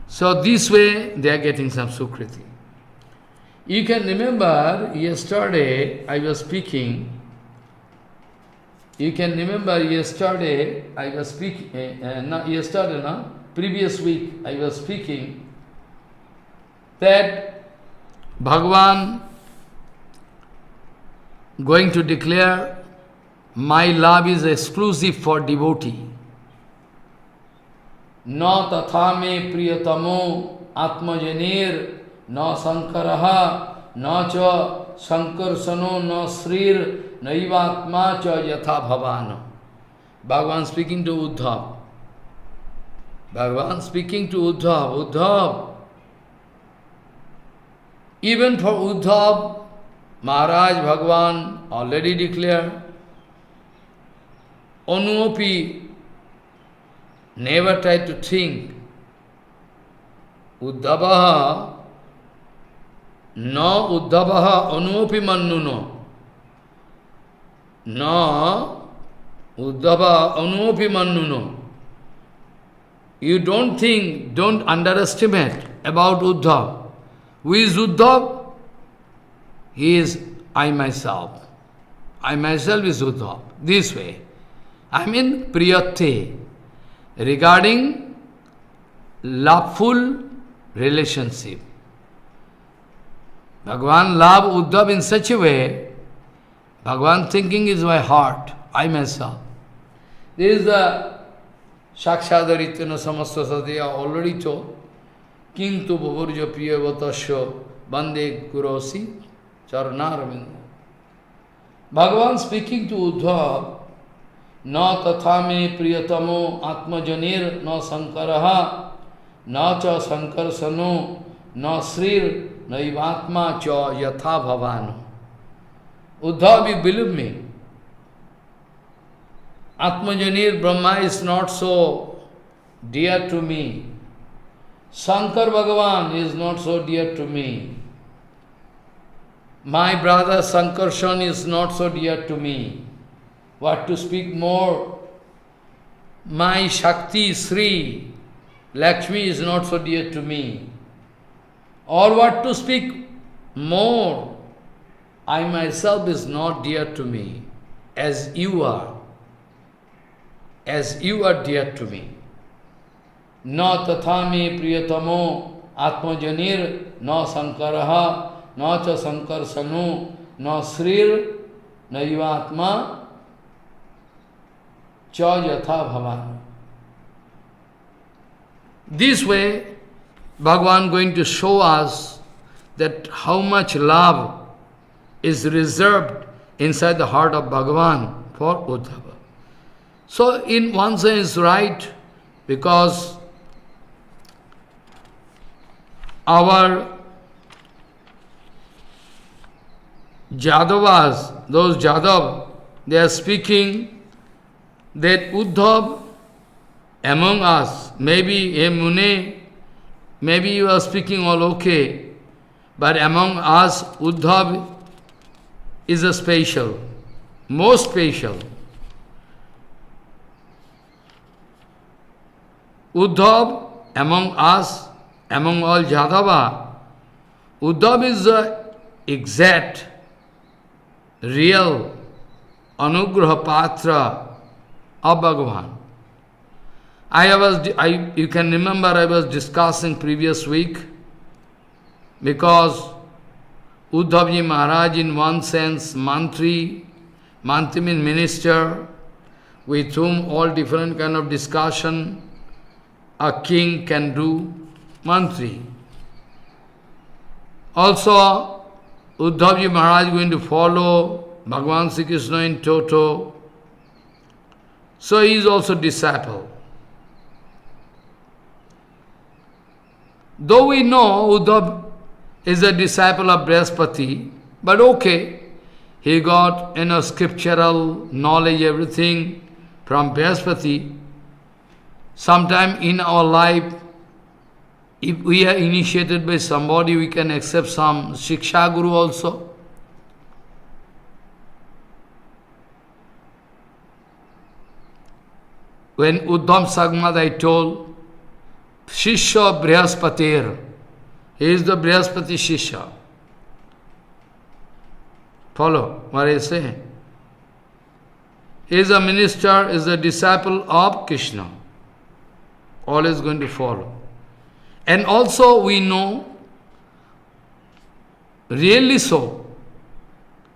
S1: So this way they are getting some sukriti. You can remember yesterday I was speaking, previous week I was speaking that Bhagavan going to declare, my love is exclusive for devotee. Na tatha me priyatamo atmajanir na sankaraha na cha sankarsano na srir naivatma cha yatha bhavana. Bhagavan speaking to Uddhav. Uddhav. Even for Uddhav, Maharaj Bhagavan already declared, Anuopi never tried to think, Uddhavaha anuopi mannuno. No, Uddhava anuopi mannuno. You don't think, don't underestimate about Uddhav. Who is Uddhav? He is I myself. I myself is Uddhav. This way. I mean priyate. Regarding loveful relationship. Bhagavan love Uddhav in such a way, Bhagavan thinking is my heart, I myself. This is the Shakshadarityana Samasta Satya already told. Kintu Bhavurja Priyavatasya Bande Kurosi Charanaravindra. Bhagavan speaking to Uddhav, Na tathame priyatamo atmajanir na sankaraha na cha sankarsano na srir naivatma cha yatha bhavano. Uddhav, you believe me, Atmajanir Brahma is not so dear to me. Shankar Bhagavan is not so dear to me. My brother Sankarshan is not so dear to me. What to speak more? My Shakti Sri Lakshmi is not so dear to me. Or what to speak more? I myself is not dear to me, as you are. As you are dear to me. Na tathami priyatamo atmajanir na sankaraha na cha sankarsanu na srir na yuvatma cha yatha bhavan. This way, Bhagavan going to show us that how much love is reserved inside the heart of Bhagavan for Uddhava. So in one sense right, because our Jadavas, those Jadav, they are speaking that Uddhav among us, maybe a Mune, maybe you are speaking all okay, but among us Uddhav is a special, most special. Uddhav among us, among all Jadava, Uddhav is the exact, real Anugraha Patra of Bhagavan. You can remember I was discussing previous week, because Uddhavji Maharaj in one sense, mantri means minister, with whom all different kind of discussion a king can do, mantri. Also, Uddhavji Maharaj is going to follow Bhagavan Sri Krishna in toto. So he is also disciple. Though we know Uddhav is a disciple of Brihaspati, but okay, he got scriptural knowledge, everything from Brihaspati. Sometime in our life, if we are initiated by somebody, we can accept some Shiksha Guru also. When Uddham Sagmad I told, Shishya Brihaspatir, he is the Brihaspati Shishya. Follow what I say? He is a minister, is a disciple of Krishna. All is going to follow. And also we know, really so,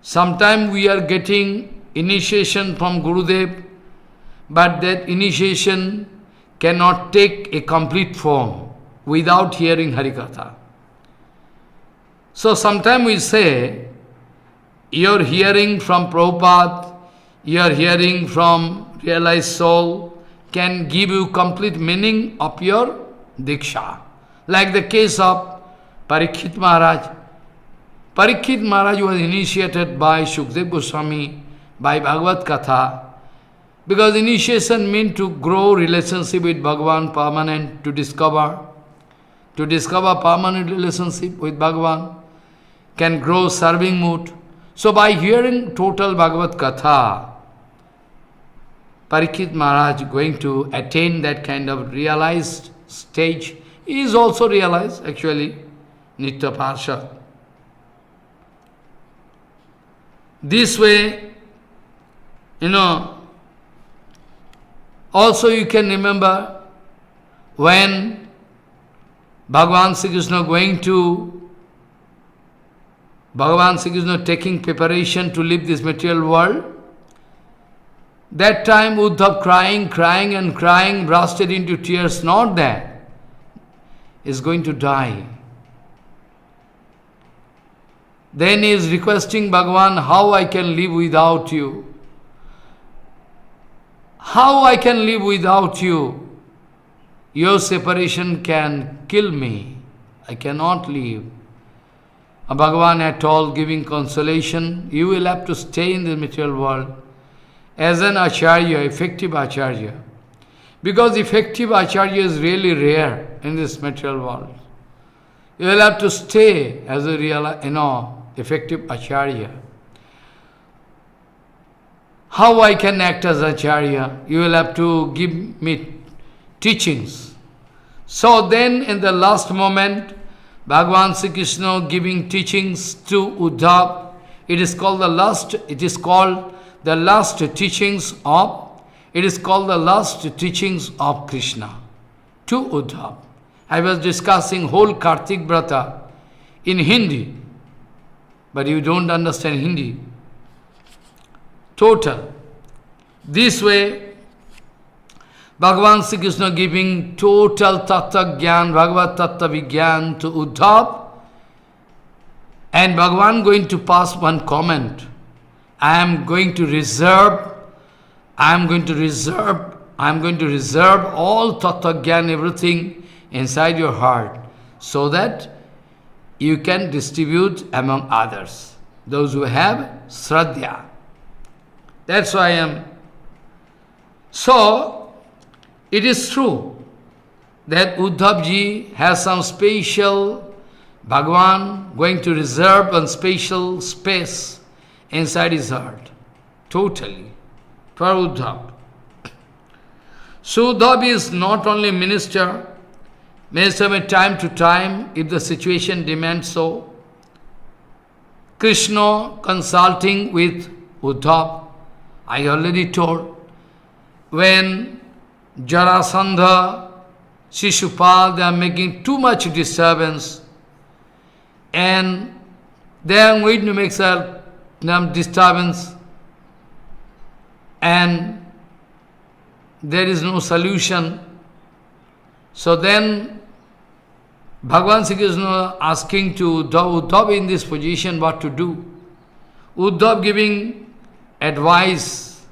S1: sometimes we are getting initiation from Gurudev, but that initiation cannot take a complete form without hearing Harikatha. So sometimes we say, you are hearing from Prabhupada, you are hearing from realized soul, can give you complete meaning of your Diksha. Like the case of Parikshit Maharaj. Parikshit Maharaj was initiated by Shukdev Goswami, by Bhagavad Katha, because initiation means to grow relationship with Bhagavan permanent, to discover permanent relationship with Bhagavan, can grow serving mood. So by hearing total Bhagavad Katha, Parikshit Maharaj going to attain that kind of realized stage. He is also realized, actually, Nitya Parshad. This way, also you can remember when Bhagavan Sri Krishna taking preparation to leave this material world, that time Uddhav crying, bursted into tears, not that, is going to die. Then he is requesting Bhagavan, how I can live without you? How I can live without you? Your separation can kill me. I cannot live. Bhagavan at all giving consolation, you will have to stay in the material world as an Acharya, effective Acharya. Because effective Acharya is really rare in this material world. You will have to stay as a real, effective Acharya. How I can act as Acharya? You will have to give me teachings. So then in the last moment, Bhagavan Sri Krishna giving teachings to Uddhav. It is called the last teachings of Krishna to Uddhav. I was discussing whole Kartik Vrata in Hindi, but you don't understand Hindi. Total. This way, Bhagavan Sri Krishna giving total Tattva Gyan, Bhagavad Tattva Vigyan to Uddhav, And Bhagavan going to pass one comment. I am going to reserve all Tattva Gyan, everything inside your heart, so that you can distribute among others, those who have Shraddha. That's why I am. So, it is true that Uddhav ji has some special, Bhagavan going to reserve one special space inside his heart, totally, for Uddhav. So Uddhav is not only minister from time to time, if the situation demands so. Krishna consulting with Uddhav, I already told, when Jarasandha, Shishupal, they are making too much disturbance, and they are going to make some disturbance, and there is no solution. So then Bhagavan Sri Krishna asking to Uddhav in this position what to do. Uddhav giving advice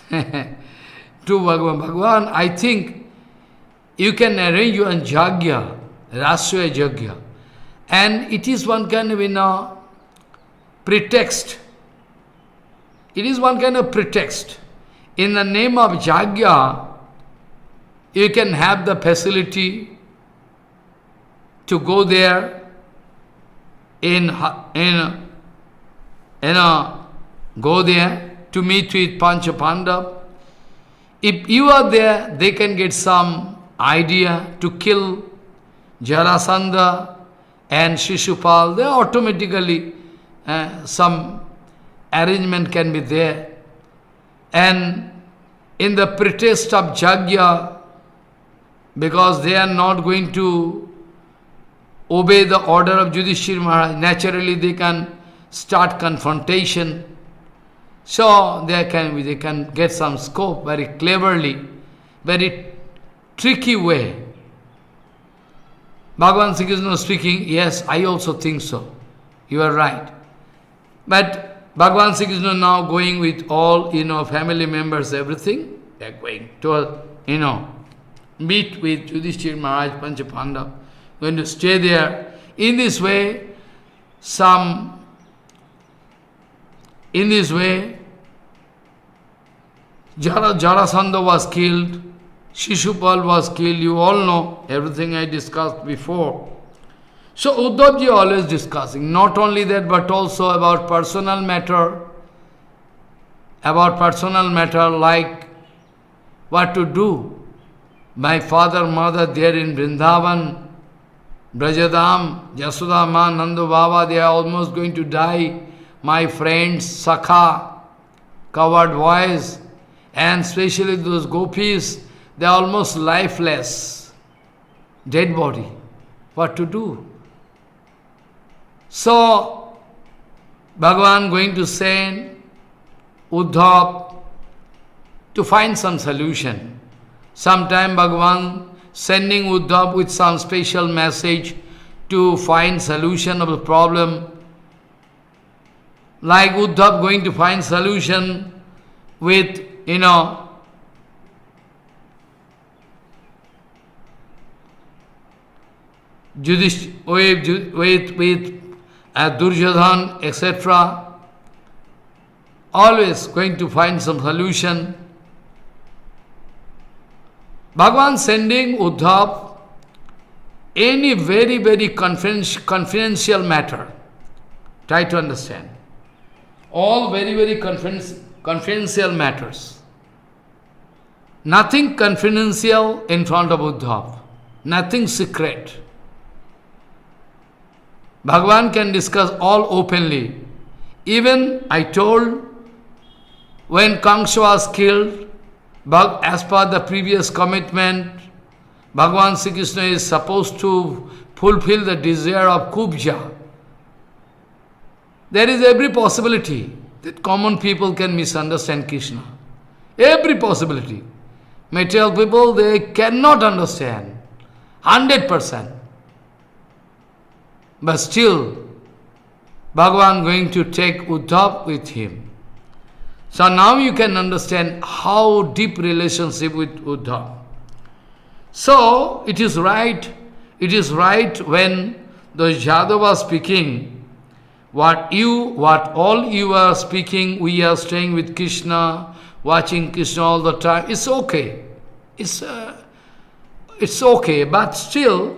S1: to Bhagavan. Bhagavan, I think you can arrange your Jagya, Rashtriya Jagya. And it is one kind of pretext. It is one kind of pretext. In the name of Jagya, you can have the facility to go there go there to meet with Pancha Pandav. If you are there, they can get some idea to kill Jarasandha and Shishupal. There automatically some arrangement can be there. And in the pretext of Jagya, because they are not going to obey the order of Yudhishthira Maharaj, naturally they can start confrontation. So they can get some scope very cleverly, very tricky way. Bhagavan Sri Krishna speaking, yes, I also think so. You are right. But Bhagavan Sri Krishna now going with all, family members, everything, they are going to, meet with Yudhishthira Maharaj, Pancha Pandav, going to stay there. In this way, Jarasandha was killed, Shishupal was killed, you all know, everything I discussed before. So Uddhavji always discussing, not only that, but also about personal matter like what to do. My father, mother, there in Vrindavan, Brajadam, Yashoda Ma, Nandu Baba, they are almost going to die. My friends, Sakha, covered boys, and especially those gopis, they are almost lifeless, dead body. What to do? So, Bhagavan going to send Uddhav to find some solution. Sometime Bhagavan sending Uddhav with some special message to find solution of the problem. Like Uddhav going to find solution with, with Duryodhan, etc. Always going to find some solution. Bhagavan sending Uddhav any very, very confidential matter. Try to understand. All very, very confidential matters. Nothing confidential in front of Uddhav. Nothing secret. Bhagavan can discuss all openly. Even I told, when Kamsa was killed, as per the previous commitment, Bhagavan Sri Krishna is supposed to fulfill the desire of Kubja. There is every possibility that common people can misunderstand Krishna. Every possibility. Material people, they cannot understand. 100%. But still, Bhagavan going to take Uddhav with him. So now you can understand how deep relationship with Uddhav. So it is right when the Yadava was speaking, what all you are speaking, we are staying with Krishna, watching Krishna all the time, it's okay. It's okay, but still,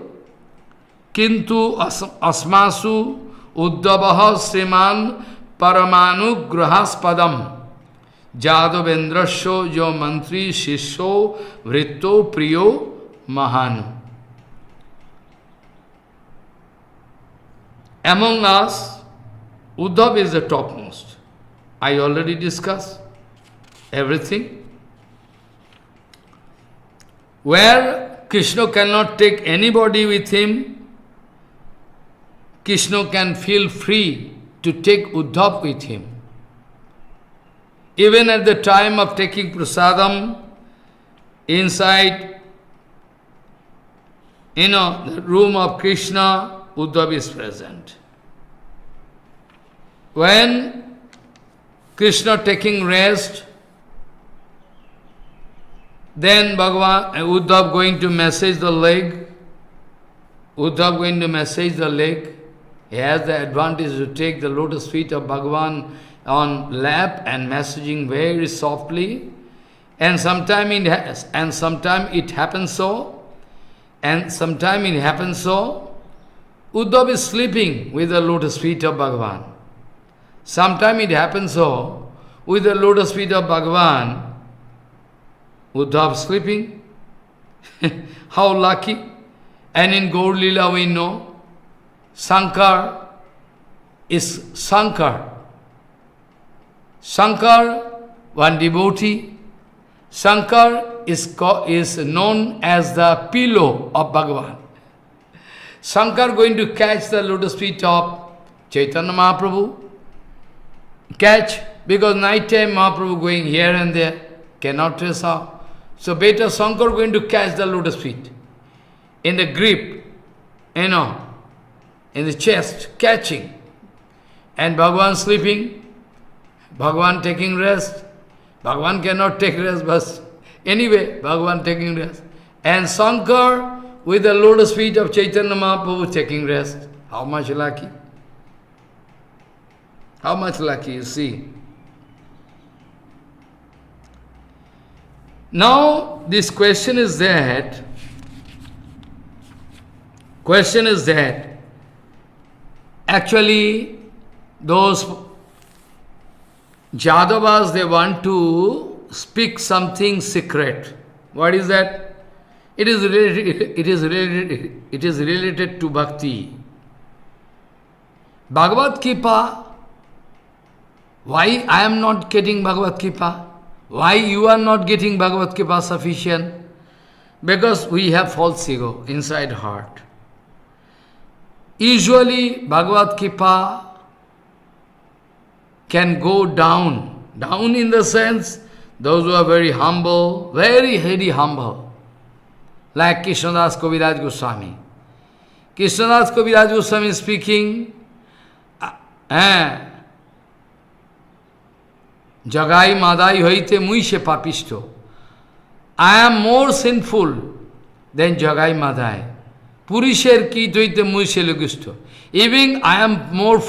S1: Kintu asmasu uddavaha sriman paramanu grahaspadam jadavendrasyo jo mantri shisho vritto priyo mahanu. Among us, Uddhav is the topmost. I already discussed everything. Where Krishna cannot take anybody with him, Krishna can feel free to take Uddhav with him. Even at the time of taking prasadam, inside, the room of Krishna, Uddhav is present. When Krishna taking rest, then Uddhav going to massage the leg. Uddhav going to massage the leg. He has the advantage to take the lotus feet of Bhagavan on lap and massaging very softly. And sometime it happens so. Uddhav is sleeping with the lotus feet of Bhagavan. Sometime it happens so, with the lotus feet of Bhagavan, Uddhav sleeping. How lucky. And in Gaur Lila we know, Shankar is Shankar. Shankar, one devotee. Shankar is known as the pillow of Bhagavan. Shankar going to catch the lotus feet of Chaitanya Mahaprabhu. Catch, because night time Mahaprabhu going here and there, cannot trace out. So better Shankar going to catch the lotus feet. In the grip, in the chest, catching. And Bhagavan sleeping, Bhagavan taking rest. Bhagavan cannot take rest, but anyway, Bhagavan taking rest. And Shankar with the lotus feet of Chaitanya Mahaprabhu taking rest. How much lucky? How much lucky, you see. Now, this question is that, actually, those Jadavas, they want to speak something secret. What is that? It is related to bhakti. Bhagavad Gita. Why I am not getting Bhagavad Gita? Why you are not getting Bhagavad Gita sufficient? Because we have false ego inside heart. Usually Bhagavad Gita can go down. Down in the sense, those who are very humble, very humble. Like Krishnadas Kaviraj Goswami. Krishnadas Kaviraj Goswami speaking, Jagai madai hoite muishe papisto. I am more sinful than Jagai madai. Purisher kit hoite muishe lugusto. Even I am more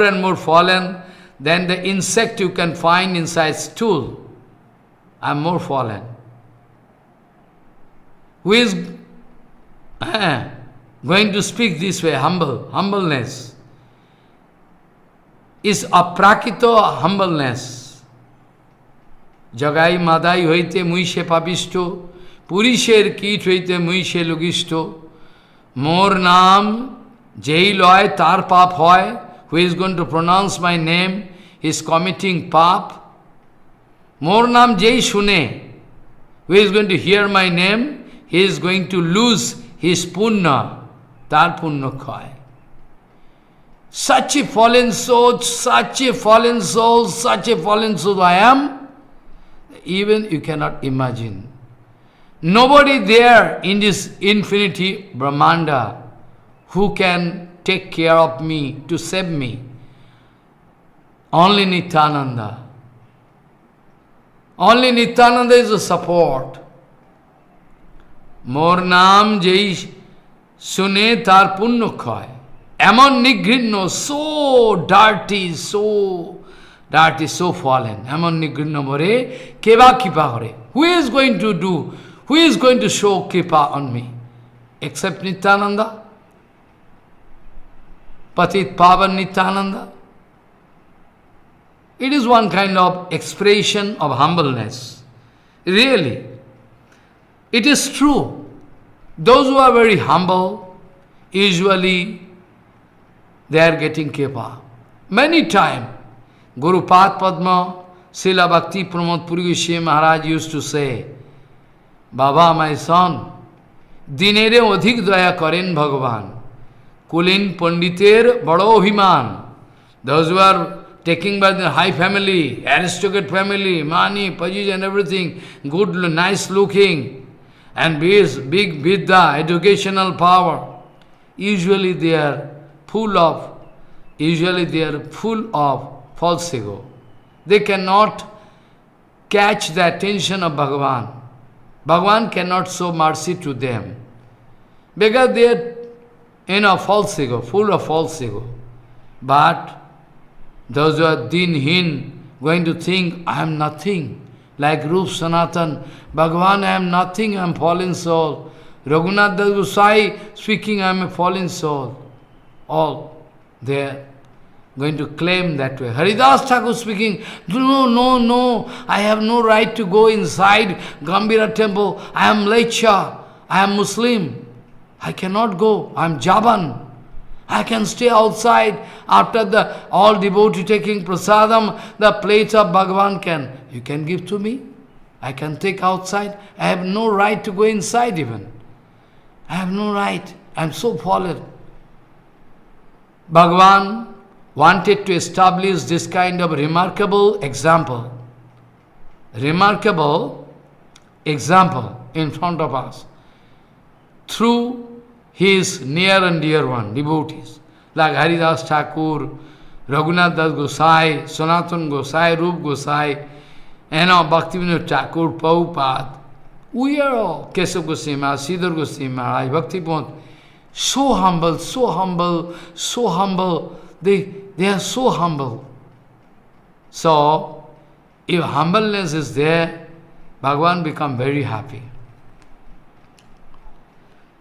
S1: and more fallen than the insect you can find inside stool. I am more fallen. Who is going to speak this way, humbleness? Is aprakito humbleness. Jagai madai hoite muishe papisto, purisher kit hoite muishe lugisto, more naam, jai loy tar pap hoy, who is going to pronounce my name, he is committing pap. More naam jai shune, who is going to hear my name, he is going to lose his punna, tar punna khoy. Such a fallen soul I am, even you cannot imagine. Nobody there in this infinity Brahmanda who can take care of me, to save me. Only Nityananda. Only Nityananda is the support. Mor naam jai sune tar punno khoy. Amon nigrinno, so dirty, so fallen. Amon nigrinno more, keva kipa hore. Who is going to do, who is going to show kipa on me? Except Nityananda? Patit Pavan Nityananda? It is one kind of expression of humbleness. Really. It is true. Those who are very humble, usually they are getting kripa. Many times, Guru Pad Padma, Srila Bhakti Pramod Puri Goswami Maharaj used to say, Baba, my son, dinere odhik daya karen Bhagavan, kulin panditer bado abhiman. Those who are taking by the high family, aristocrat family, money, position, everything, good, nice looking, and big vidya, educational power, usually they are full of false ego. They cannot catch the attention of Bhagavan. Bhagavan cannot show mercy to them. Because they are, false ego, full of false ego. But those who are dinhin, going to think, I am nothing. Like Rup Sanatan, Bhagavan, I am nothing, I am fallen soul. Raghunath Das Gosai speaking, I am a fallen soul. All they are going to claim that way. Haridas Thakur speaking, no, I have no right to go inside Gambhira temple. I am Lecha, I am Muslim. I cannot go, I am Jaban. I can stay outside after all devotee taking prasadam, the plate of Bhagavan you can give to me. I can take outside. I have no right to go inside even. I have no right. I am so fallen. Bhagavan wanted to establish this kind of remarkable example. Remarkable example in front of us. Through his near and dear one, devotees, like Haridas Thakur, Raghunath Das Gosai, Sanatan Gosai, Rup Gosai, Bhaktivinoda Thakur, Prabhupada. We are all, Keshav Goswami Maharaj, Sridhar Goswami Maharaj, Bhakti Pant, so humble, so humble, so humble. They are so humble. So, if humbleness is there, Bhagavan becomes very happy.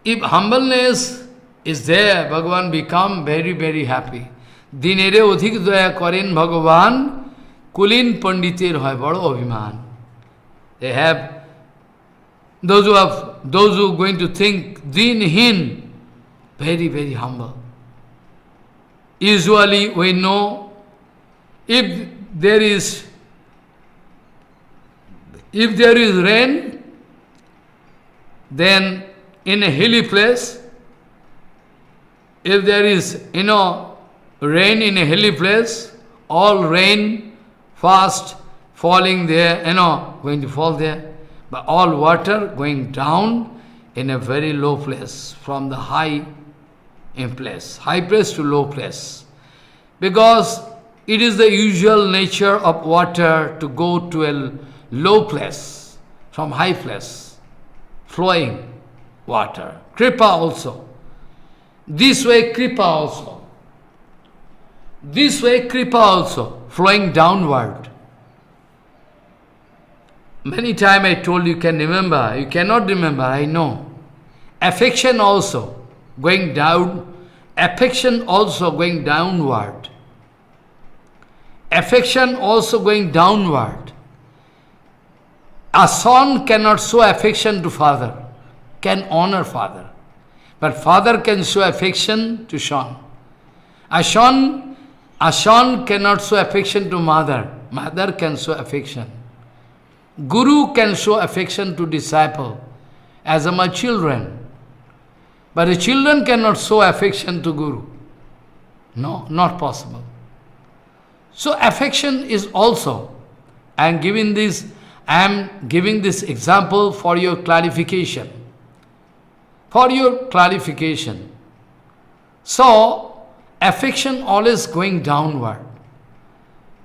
S1: If humbleness is there, Bhagavan become very, very happy. Dinere odhik daya karen Bhagavan, kulin panditir hoy bado abhiman. They have, those who are going to think dinhin, very, very humble. Usually we know, if there is rain, then in a hilly place, if there is, rain in a hilly place, all rain fast falling there, going to fall there, but all water going down in a very low place, from the high place to low place. Because it is the usual nature of water to go to a low place, from high place, flowing water. Kripa also. This way Kripa also. This way Kripa also, flowing downward. Many times I told you can remember, you cannot remember, I know. Affection also going down, affection also going downward. Affection also going downward. A son cannot show affection to father, can honor father. But father can show affection to son. A son cannot show affection to mother. Mother can show affection. Guru can show affection to disciple, as are my children. But the children cannot show affection to Guru. No, not possible. So affection is also, I am giving this example for your clarification. For your clarification. So, affection always going downward.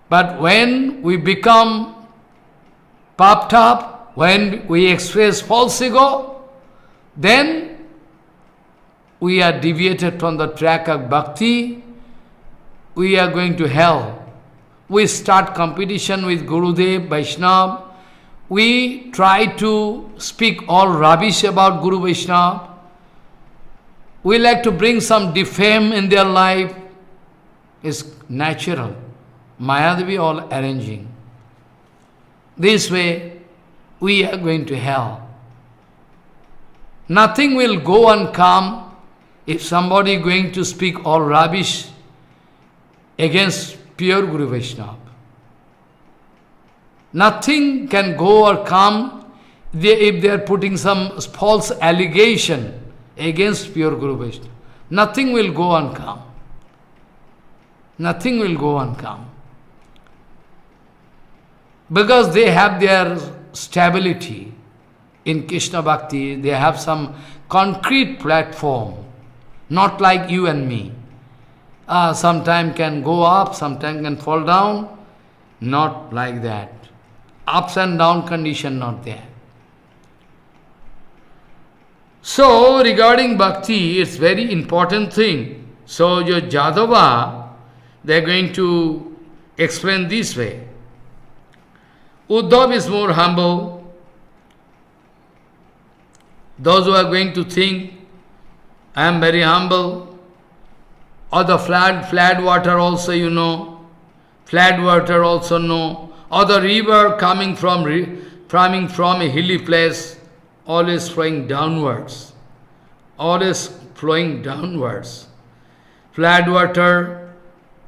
S1: But when we become puffed up, when we express false ego, then we are deviated from the track of bhakti, we are going to hell. We start competition with Gurudev, Vaishnava. We try to speak all rubbish about Guru Vaishnava. We like to bring some defame in their life. It's natural. Mayadevi all arranging. This way, we are going to hell. Nothing will go and come if somebody going to speak all rubbish against pure Guru Vaishnava. Nothing can go or come if they are putting some false allegation against pure Guru Vaishnava. Nothing will go and come. Nothing will go and come. Because they have their stability in Krishna Bhakti, they have some concrete platform, not like you and me. Sometime can go up, sometime can fall down, not like that. Ups and down condition not there. So, regarding bhakti, it's very important thing. So, your Jadava, they are going to explain this way. Uddhav is more humble. Those who are going to think, I am very humble, or the flat water also you know, flat water also know, or the river coming from a hilly place, always flowing downwards. Always flowing downwards. Flat water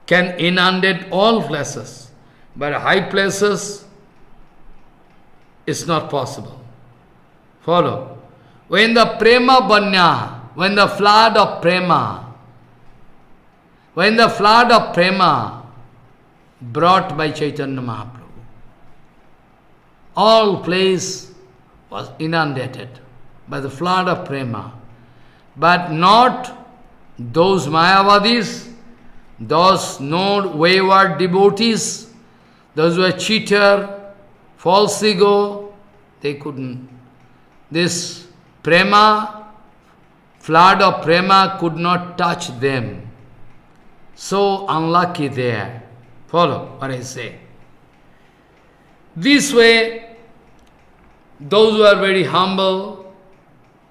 S1: can inundate all places, but high places, it's not possible. Follow. When the prema banya, when the flood of prema brought by Chaitanya Mahaprabhu, all place was inundated by the flood of prema. But not those Mayavadis, those no wayward devotees, those who are cheater, false ego, they couldn't. This prema, flood of prema could not touch them. So unlucky there. Follow what I say. This way, those who are very humble,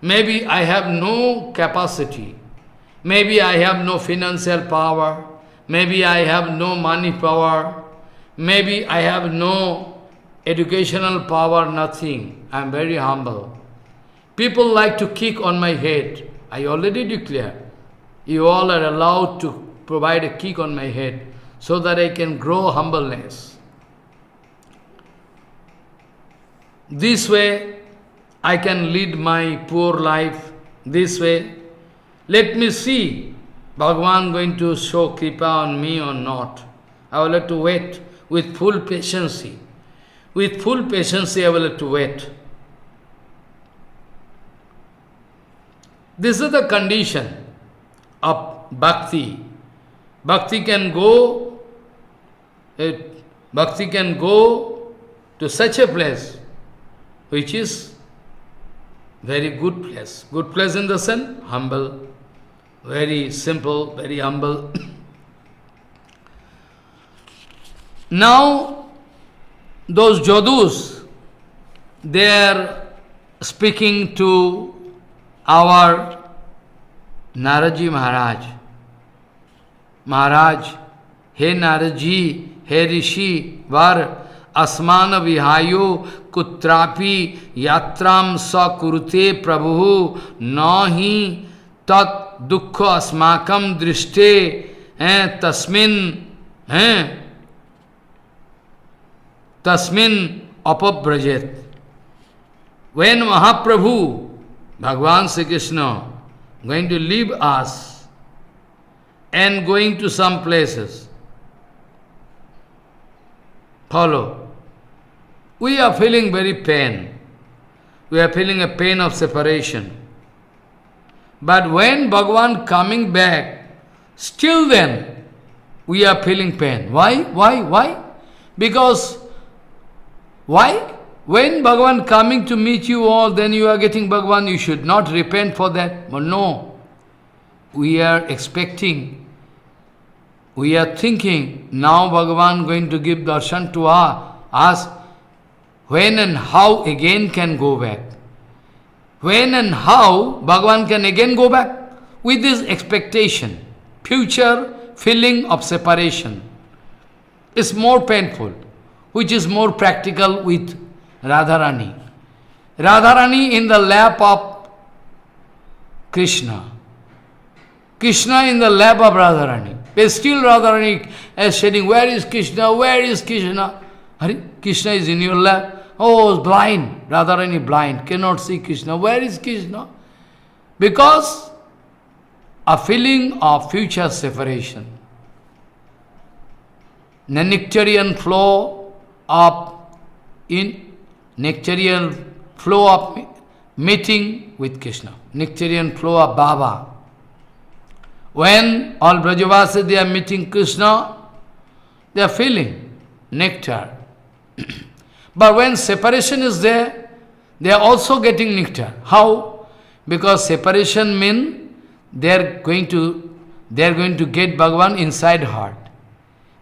S1: maybe I have no capacity, maybe I have no financial power, maybe I have no money power, maybe I have no educational power, nothing. I am very humble. People like to kick on my head. I already declare, you all are allowed to provide a kick on my head so that I can grow humbleness. This way, I can lead my poor life. This way, let me see, Bhagavan going to show kripa on me or not. I will have to wait with full patience. With full patience, I will have to wait. This is the condition of bhakti. Bhakti can go to such a place which is very good place. Good place in the sense, humble, very simple, very humble. Now, those Jadus, they are speaking to our Naraji Maharaj. Maharaj, he Naraji, he Rishi, var asmana vihayo kutrapi yatram sa kurute prabhu nahi tat dukkha asmakam drishte tasmin apabrajet. When Mahaprabhu, Bhagavan Sri Krishna, going to leave us and going to some places, follow, we are feeling very pain. We are feeling a pain of separation. But when Bhagavan coming back, still then, we are feeling pain. Why? Because, why? When Bhagavan coming to meet you all, then you are getting Bhagavan, you should not repent for that. But no, we are expecting, we are thinking, now Bhagavan going to give darshan to us, when and how again can go back. When and how Bhagavan can again go back? With this expectation, future feeling of separation is more painful, which is more practical with Radharani. Radharani in the lap of Krishna. Krishna in the lap of Radharani. But still Radharani is saying, where is Krishna? Where is Krishna? Hari, Krishna is in your lap. Oh, blind. Radharani blind, cannot see Krishna. Where is Krishna? Because a feeling of future separation. The nectarian flow of meeting with Krishna. Nectarian flow of Baba. When all Brajavasis they are meeting Krishna, they are feeling nectar. But when separation is there, they are also getting nectar. How? Because separation means they are going to get Bhagavan inside heart.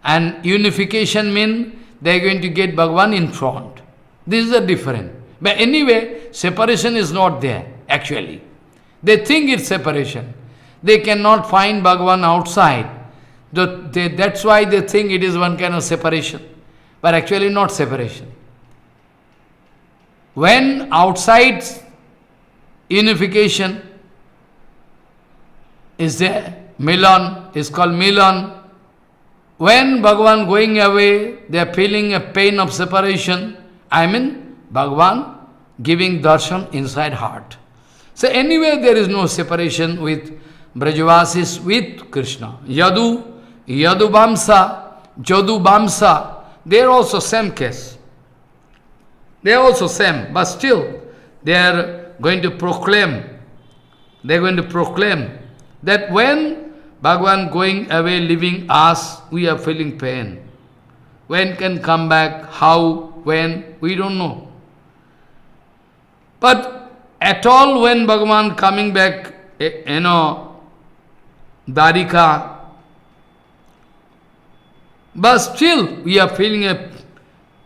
S1: And unification means they are going to get Bhagavan in front. This is a difference. But anyway, separation is not there, actually. They think it's separation. They cannot find Bhagavan outside. That's why they think it is one kind of separation. But actually not separation. When outside unification is there, Milan is called Milan. When Bhagavan going away, they are feeling a pain of separation. I mean, Bhagavan giving darshan inside heart. So anyway, there is no separation with Brajavasis, with Krishna. Yadu Bamsa, Jadu Bamsa, they are also same case. They are also same, but still they are going to proclaim. They are going to proclaim that when Bhagavan going away, leaving us, we are feeling pain. When can come back, how, when, we don't know. But at all when Bhagavan coming back, Dwarika, but still we are feeling a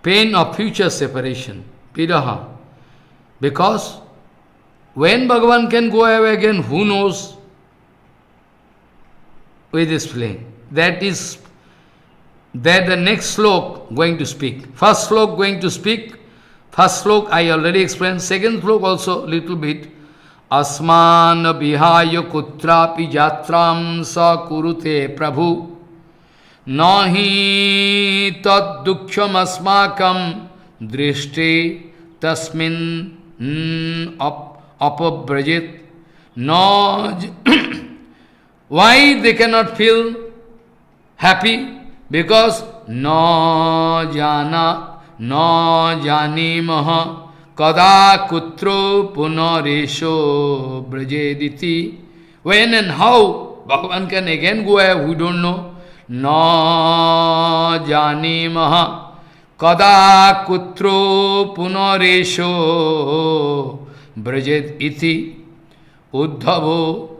S1: pain of future separation, piraha. Because when Bhagavan can go away again, who knows? With this feeling. That the next slok going to speak. First slok going to speak. First slok I already explained. Second slok also little bit. Asman bihaya kutrapi jatram sa kurute prabhu nahi tad dukhyam asmakam drishti tasmin apabrajit. No. Why they cannot feel happy? Because no jani maha kada kutro punaresho brajediti. When and how Bhagavan can again go away, we don't know. No jani maha kada kutro punaresho brajediti. Uddhavo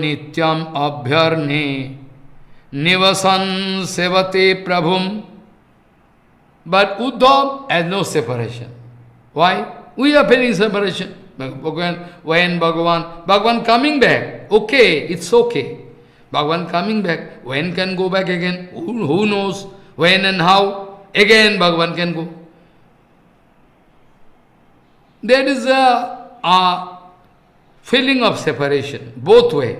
S1: nityam abhyarne nivasan sevate prabhum. But Uddhav has no separation. Why? We are feeling separation. When Bhagavan coming back, okay, it's okay. Bhagavan coming back, when can go back again? Who knows? When and how? Again Bhagavan can go. There is a feeling of separation, both way.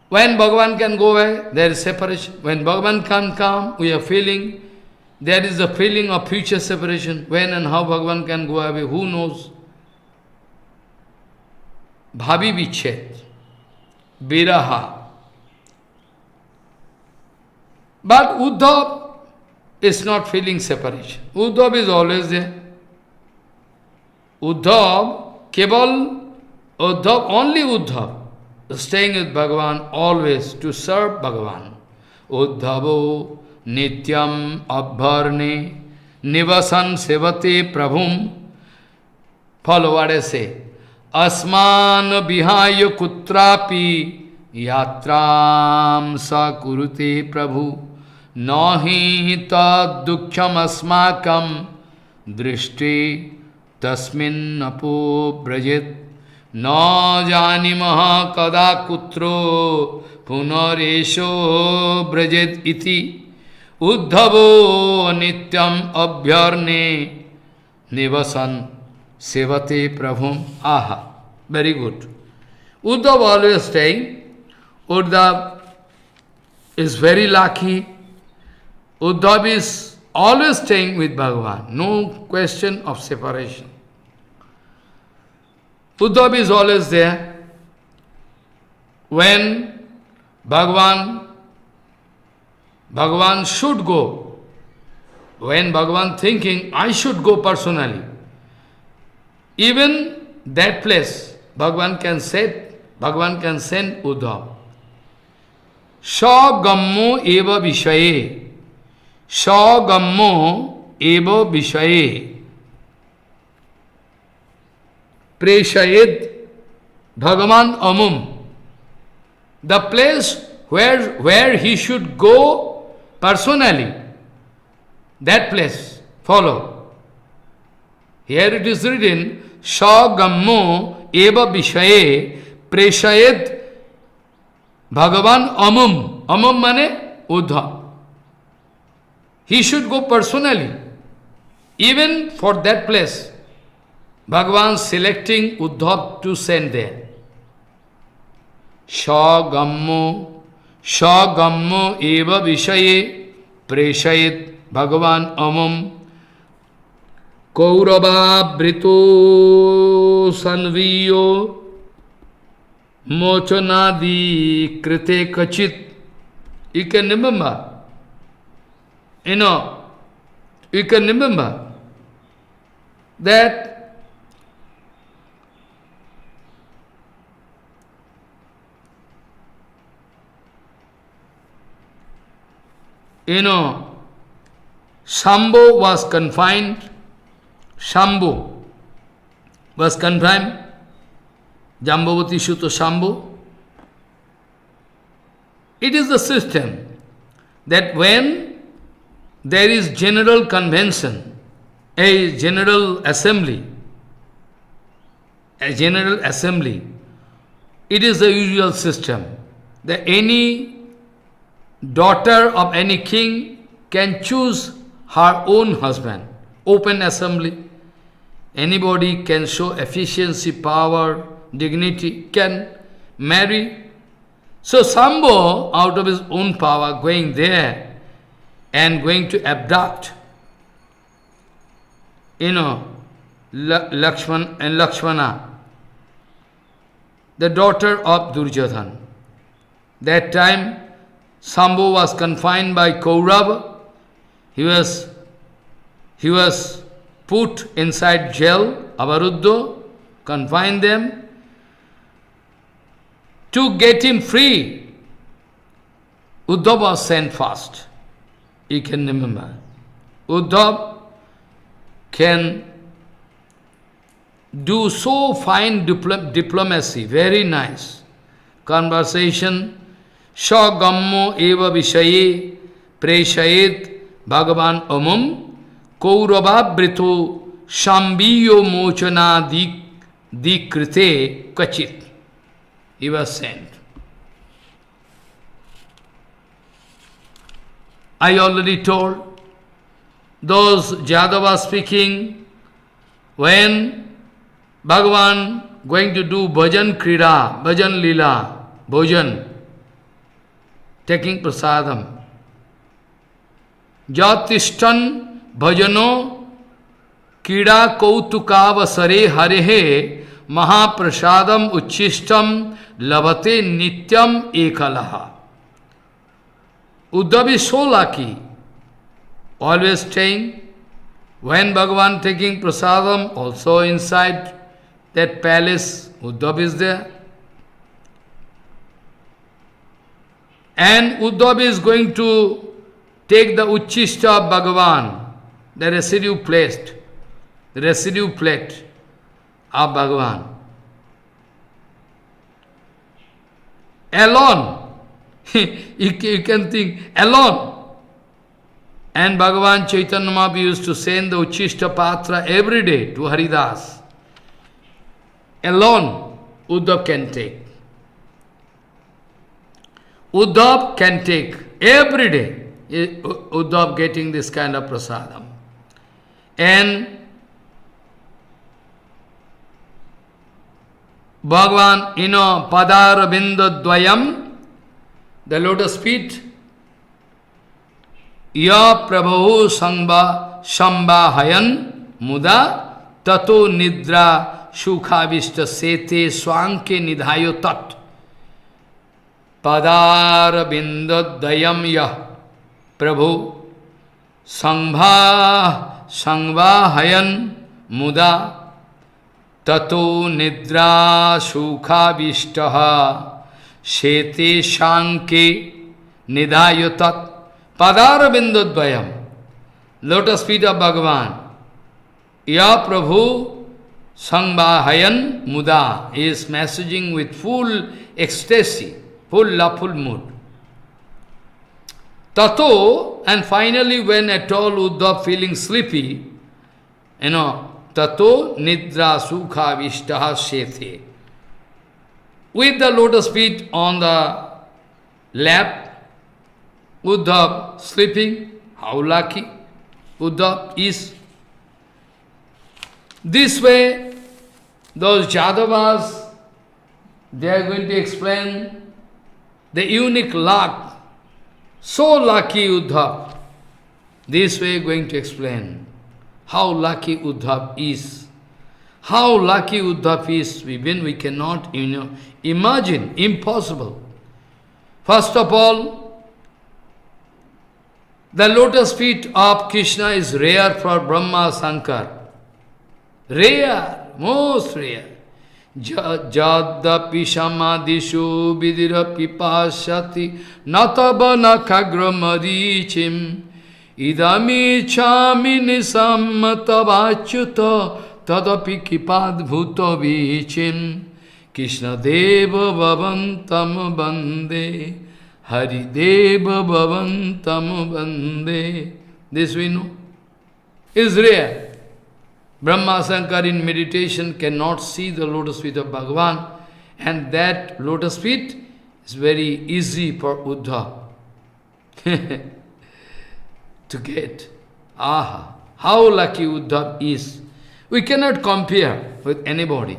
S1: When Bhagavan can go away, there is separation. When Bhagavan can come, we are feeling, there is a feeling of future separation. When and how Bhagavan can go away, who knows? Bhavi vichet, viraha. But Uddhav is not feeling separation. Uddhav is always there. Uddhav, only Uddhav. staying with Bhagavan always to serve Bhagavan. Uddhavo nityam abharne nivasan sevate prabhum. Follow what I say. Asman vihaya kutrapi yatram sa kurute prabhu nahi tad dukhyam asmakam drishti tasmin apo brajit na janimaha kada kutro punaresho brajit iti uddhavo nityam abhyarne nivasan sevate prabhum. Aha, very good. Uddhav always saying, Uddhav is very lucky. Uddhav is always staying with Bhagavan. No question of separation. Uddhav is always there. When Bhagavan should go, when Bhagavan thinking, I should go personally, even that place, Bhagavan can send Uddhav. Sha gammo eva vishaye. Sha gammo eva vishaye. Preshayed Bhagavan amum. The place where he should go personally, that place, follow. Here it is written, Sha gammo eva vishaye preshayed Bhagavan amum. Amum mane Uddhav. He should go personally. Even for that place, Bhagavan selecting Uddhav to send there. Sha gammo eva vishaye preshayed Bhagavan amum. Kaurava brito sanviyo mochanadi krite kachit. You can remember. You can remember that Shambhu was confined. Shambhu was confined. Jambavati Shuta Shambhu. It is the system that when there is general convention, a general assembly, it is the usual system that any daughter of any king can choose her own husband. Open assembly. Anybody can show efficiency, power, dignity, can marry. So Shambhu, out of his own power, going there and going to abduct, Lakshmana, the daughter of Duryodhana. That time, Shambhu was confined by Kaurava. He was put inside jail, Avaruddha, confined them. To get him free, Uddhav was sent first. You can remember. Uddhav can do so fine diplomacy, very nice conversation. Sha gammo eva vishaye preshayet Bhagavan amum kaurava brito shambiyo mochana dikrite kachit. He was sent. I already told, those Jadavas speaking, when Bhagavan going to do bhajan krida, bhajan lila, bhajan, taking prasadam, Jatishtan bhajano kida kautukavasare harehe mahaprasadam uchishtam lavate nityam ekalaha. Uddhav is so lucky, always staying. When Bhagavan taking prasadam, also inside that palace, Uddhav is there. And Uddhava is going to take the Uchchishta of Bhagavan, the residue plate of Bhagavan. Alone. You can think, alone. And Bhagavan Chaitanya Mahaprabhu used to send the Uchchishta Patra every day to Haridas. Alone, Uddhav can take. Uddhav can take every day. Uddhav getting this kind of prasadam. And Bhagavan, Padaravinda Dvayam, the lotus feet, Ya Prabhu Sambhahayan Muda Tato Nidra Shukhavishta Sete Swanke Nidhayo Tat Padaravinda Dayam Ya Prabhu Sambhahayan Muda Tato Nidra Shukhavishtaha Shete Shanke Nidhayo Tat Padaravinda Dvayam, lotus feet of Bhagavan. Ya Prabhu Sambhahayan Muda is messaging with full ecstasy, full loveful mood. Tato, and finally when at all Uddhav feeling sleepy, Tato Nidra Sukha Vishtaha Shethe. With the lotus feet on the lap, Uddhav sleeping, how lucky Uddhav is. This way, those Jadavas, they are going to explain the unique luck. So lucky Uddhav. This way going to explain how lucky Uddhav is. How lucky Uddhav is, even we cannot imagine, impossible. First of all, the lotus feet of Krishna is rare for Brahma Sankar. Rare, most rare. Jadapi samadhishu vidira pipashati natabana kagramarichim idami chami nisammatavachyuta tadapi kipadbhuta vichim Krishna deva bhavantam bande Hari deva bhavantam bande. This we know. Is rare. Brahma Sankar in meditation cannot see the lotus feet of Bhagavan, and that lotus feet is very easy for Uddhava to get. Aha! How lucky Uddhava is. We cannot compare with anybody.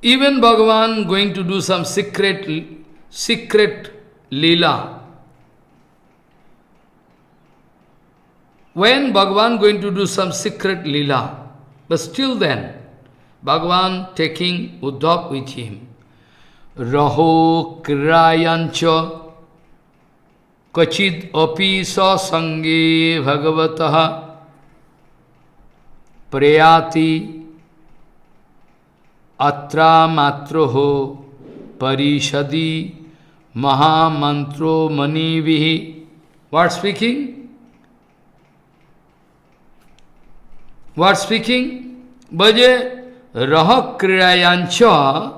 S1: Even Bhagavan going to do some secret lila. When Bhagavan going to do some secret lila, but still then, Bhagavan taking Uddhav with him. Raho krayancha kachid api sa sange bhagavataha prayati atra matroho parishadi mahamantro manivihi. What speaking? What speaking? Bhaje raha kriyayancha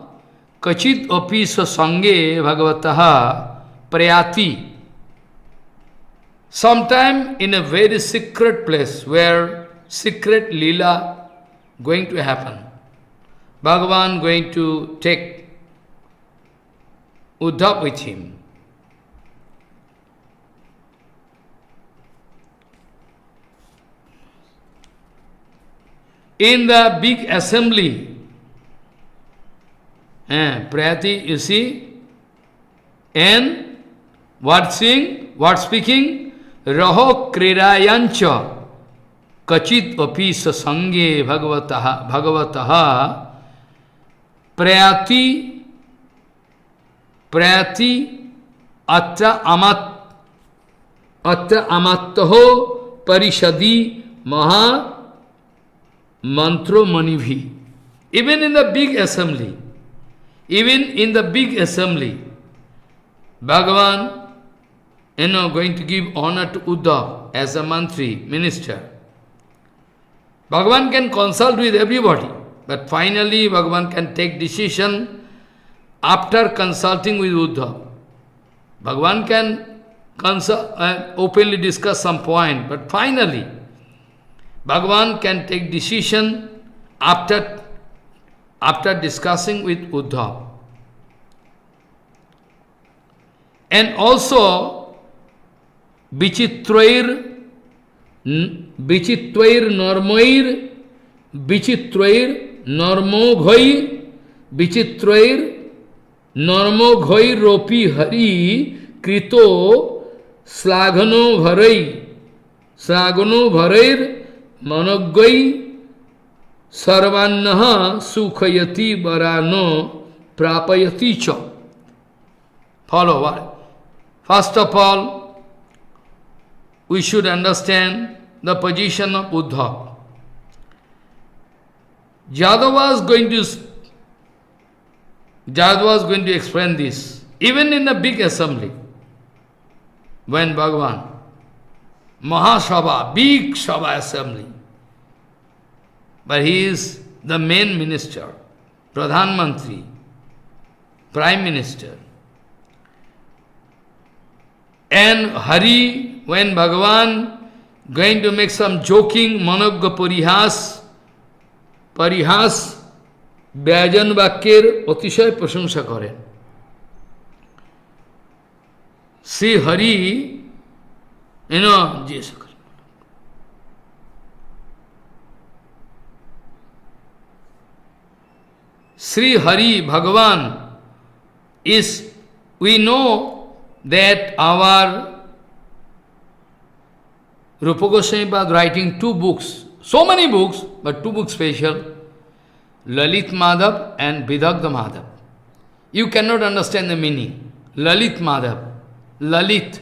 S1: kachit apisa sange bhagavataha prayati. Sometime in a very secret place where secret lila going to happen. Bhagavan going to take Uddhav with him. In the big assembly, Prayati, you see, and what speaking? Raho krirayancha kachit apisa sange bhagavataha prayati atra amattaho parishadi maha mantro manibhi. Even in the big assembly, Even in the big assembly, Bhagavan, going to give honor to Uddhav as a mantri, minister. Bhagavan can consult with everybody, but finally Bhagavan can take decision after consulting with Uddhav. Bhagavan can openly discuss some point, but finally Bhagavan can take decision after discussing with Uddhav. And also, Vichitrair normoir, Vichitrair normoghoir, Vichitrair normoghoir ropi hari, Krito slagano bharair, manogoi sarvannaha sukhayati varano prapayati cha. Follow what? First of all, we should understand the position of Uddhav. Jadava was going to explain this, even in a big assembly, when Bhagavan, Mahasabha, big Sabha assembly, but he is the main minister, Pradhan Mantri, Prime Minister. And Hari, when Bhagavan going to make some joking, manogga parihas, Byajan Vakkir, Otishay Prashamsa karen. See Hari, Sri Hari Bhagavan is, we know that our Rupa Goswami was writing 2 books, so many books, but 2 books special, Lalit Madhav and Vidagdha Madhav. You cannot understand the meaning. Lalit Madhav, Lalit,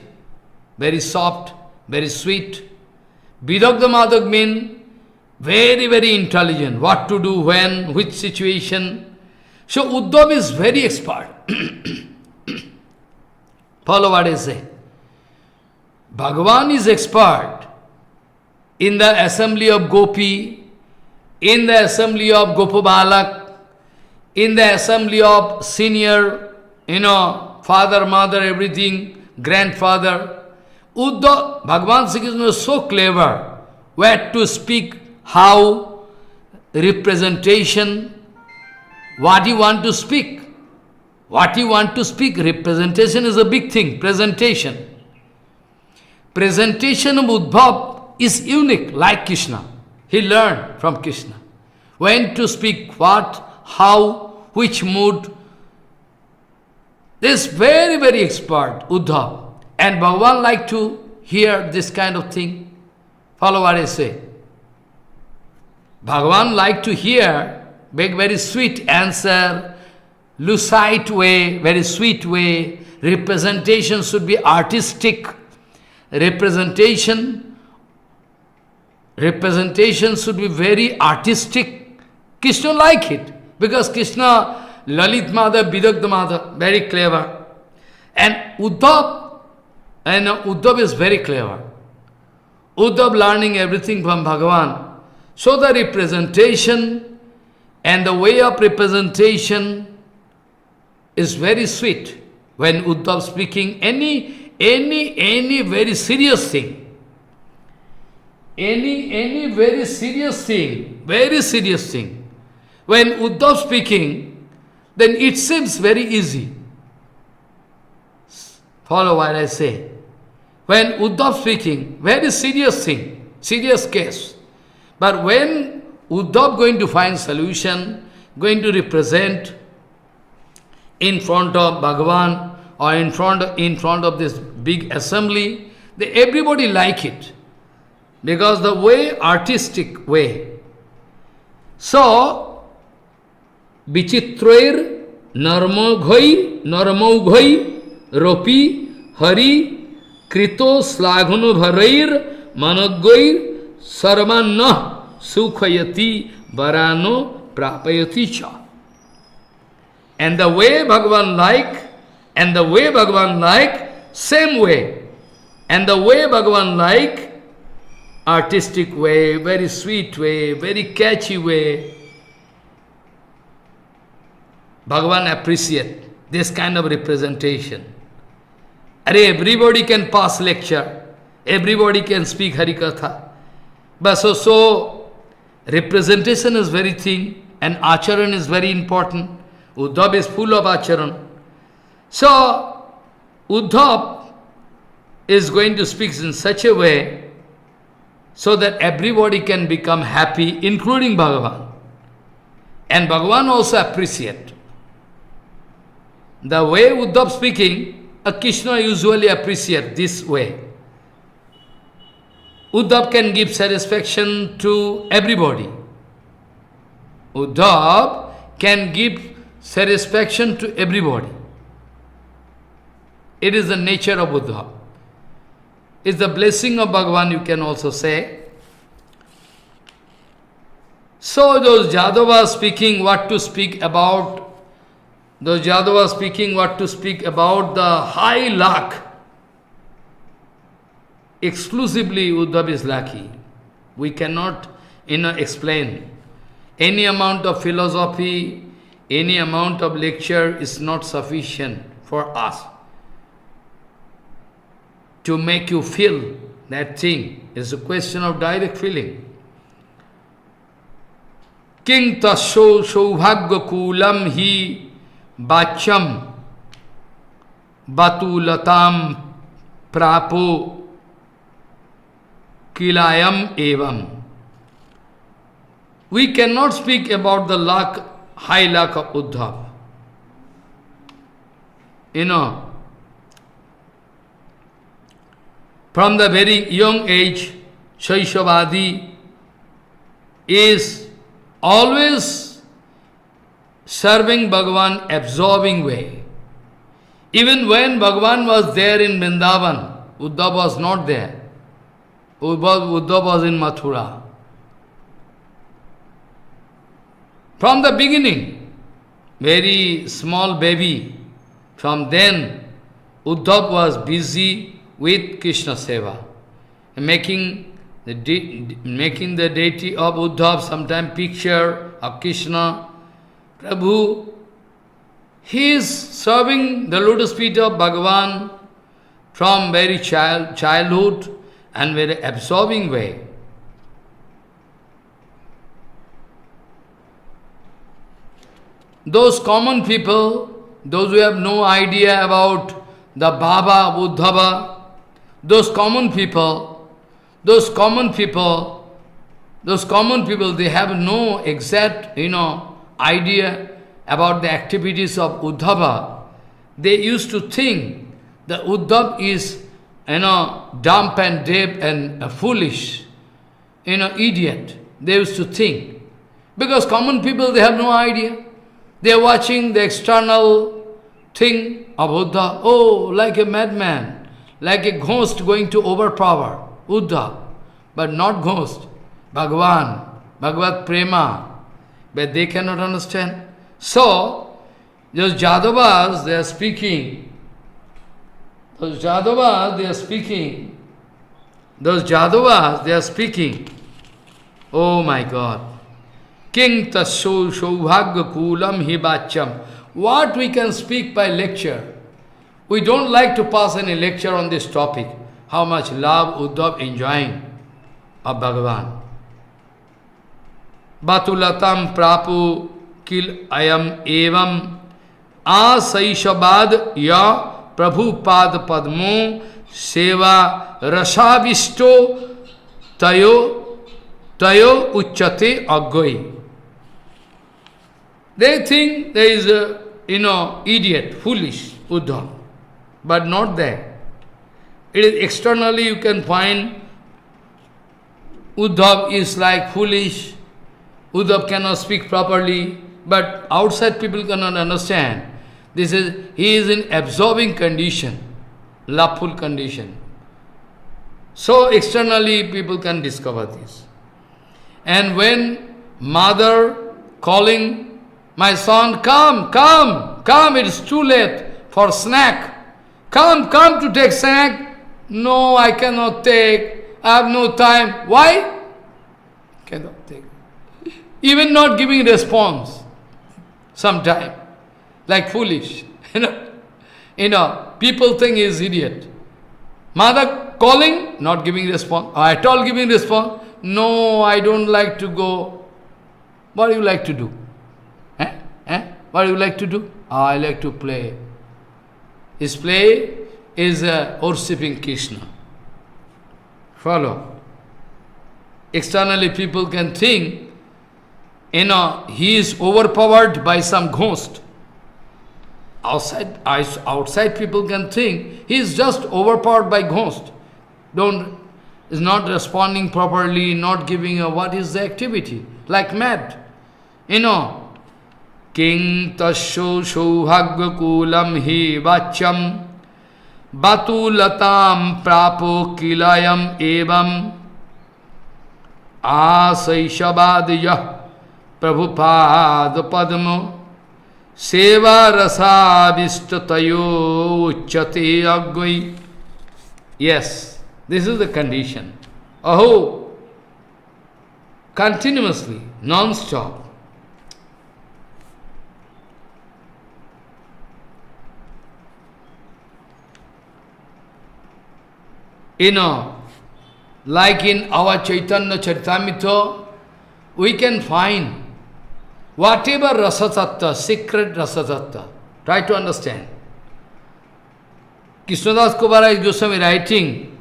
S1: very soft, very sweet. Vidagdha Madhav means very, very intelligent, what to do, when, which situation. So Uddhav is very expert. Follow what I say. Bhagavan is expert in the assembly of Gopi, in the assembly of Gopabalak, in the assembly of senior, father, mother, everything, grandfather. Uddhav, Bhagavan Sri Krishna is so clever, where to speak, how, representation, what you want to speak. What you want to speak, representation is a big thing, presentation. Presentation of Uddhav is unique, like Krishna. He learned from Krishna. When to speak, what, how, which mood. This very, very expert, Uddhav. And Bhagavan like to hear this kind of thing. Follow what I say. Bhagavan like to hear very sweet answer, lucid way, very sweet way. Representation should be artistic. Representation should be very artistic. Krishna like it, because Krishna, Lalit Madhav, Vidagdha Madhav, very clever. And Uddhav is very clever. Uddhav learning everything from Bhagavan. So the representation and the way of representation is very sweet. When Uddhav speaking any very serious thing, any very serious thing, when Uddhav speaking, then it seems very easy. Follow what I say. When Uddhav speaking, very serious thing, serious case. But when Uddhav going to find solution, going to represent in front of Bhagavan or in front of this big assembly, everybody like it. Because the way, artistic way. So, Vichitrair narmoghoi ropi hari krito slagano bharair manogoir sarvanna sukhayati varano prapayati cha. And the way Bhagavan like, same way. And the way Bhagavan like, artistic way, very sweet way, very catchy way, Bhagavan appreciate this kind of representation. Everybody can pass lecture, everybody can speak HariKatha. But so representation is very thing, and acharan is very important. Uddhav is full of acharan. So Uddhav is going to speak in such a way so that everybody can become happy, including Bhagavan. And Bhagavan also appreciate. The way Uddhav speaking, Krishna usually appreciate this way. Uddhav can give satisfaction to everybody. Uddhav can give satisfaction to everybody. It is the nature of Uddhav. It's the blessing of Bhagavan, you can also say. So those Jadavas speaking what to speak about, the high lakh, exclusively Uddhav is lucky. We cannot explain. Any amount of philosophy, any amount of lecture is not sufficient for us to make you feel that thing. It's a question of direct feeling. King tasho saubhagya kulam hi bacham batulatam prapo kilayam evam. We cannot speak about the high luck of Uddhav. From the very young age, Shaishavadi is always serving Bhagavan absorbing way. Even when Bhagavan was there in Vrindavan, Uddhav was not there. Uddhav was in Mathura. From the beginning, very small baby, from then Uddhav was busy with Krishna Seva, making the deity of Uddhav, sometime picture of Krishna. Prabhu, he is serving the lotus feet of Bhagavan from very childhood and very absorbing way. Those common people, those who have no idea about the Baba of Uddhava, those common people, they have no exact, idea about the activities of Uddhava. They used to think that Uddhav is, dumb and deaf and foolish, idiot. They used to think. Because common people, they have no idea. They are watching the external thing of Uddhav. Oh, like a madman, like a ghost going to overpower Uddhav. But not ghost, Bhagavan, Bhagavad Prema. But they cannot understand. So, those Jadavas, they are speaking. Those Jadavas, they are speaking. Oh my God. King tasho saubhagya kulam hi bacham. What we can speak by lecture? We don't like to pass any lecture on this topic. How much love Uddhav enjoying of Bhagavan. Batulatam prapu kil ayam evam asaishabad ya prabhu pad padmo seva rasavisto tayo uchate agoi. They think there is a, idiot, foolish Uddhav, but not there. It is externally you can find Uddhav is like foolish, Uddhav cannot speak properly, but outside people cannot understand. He is in absorbing condition, loveful condition. So externally people can discover this. And when mother calling, my son, come, come, it's too late for snack. Come to take snack. No, I cannot take. I have no time. Why? Cannot take. Even not giving response. Sometime. Like foolish. People think he is idiot. Mother calling, not giving response. Or at all giving response. No, I don't like to go. What do you like to do? What do you like to do? I like to play. His play is worshipping Krishna. Follow. Externally people can think, he is overpowered by some ghost. Outside people can think, he is just overpowered by ghost. Is not responding properly, not giving what is the activity. Like mad. King tasho shauhagya kulam hi vacham batulatam prapo kilayam evam asaishabadiyah prabhupada padmo seva rasa vistatayo uchate agvai. Yes, this is the condition. Aho, continuously, non-stop. Like in our Chaitanya Charitamrita, we can find whatever rasatattva, secret rasatattva. Try to understand. Krishnadas Kaviraj Goswami writing,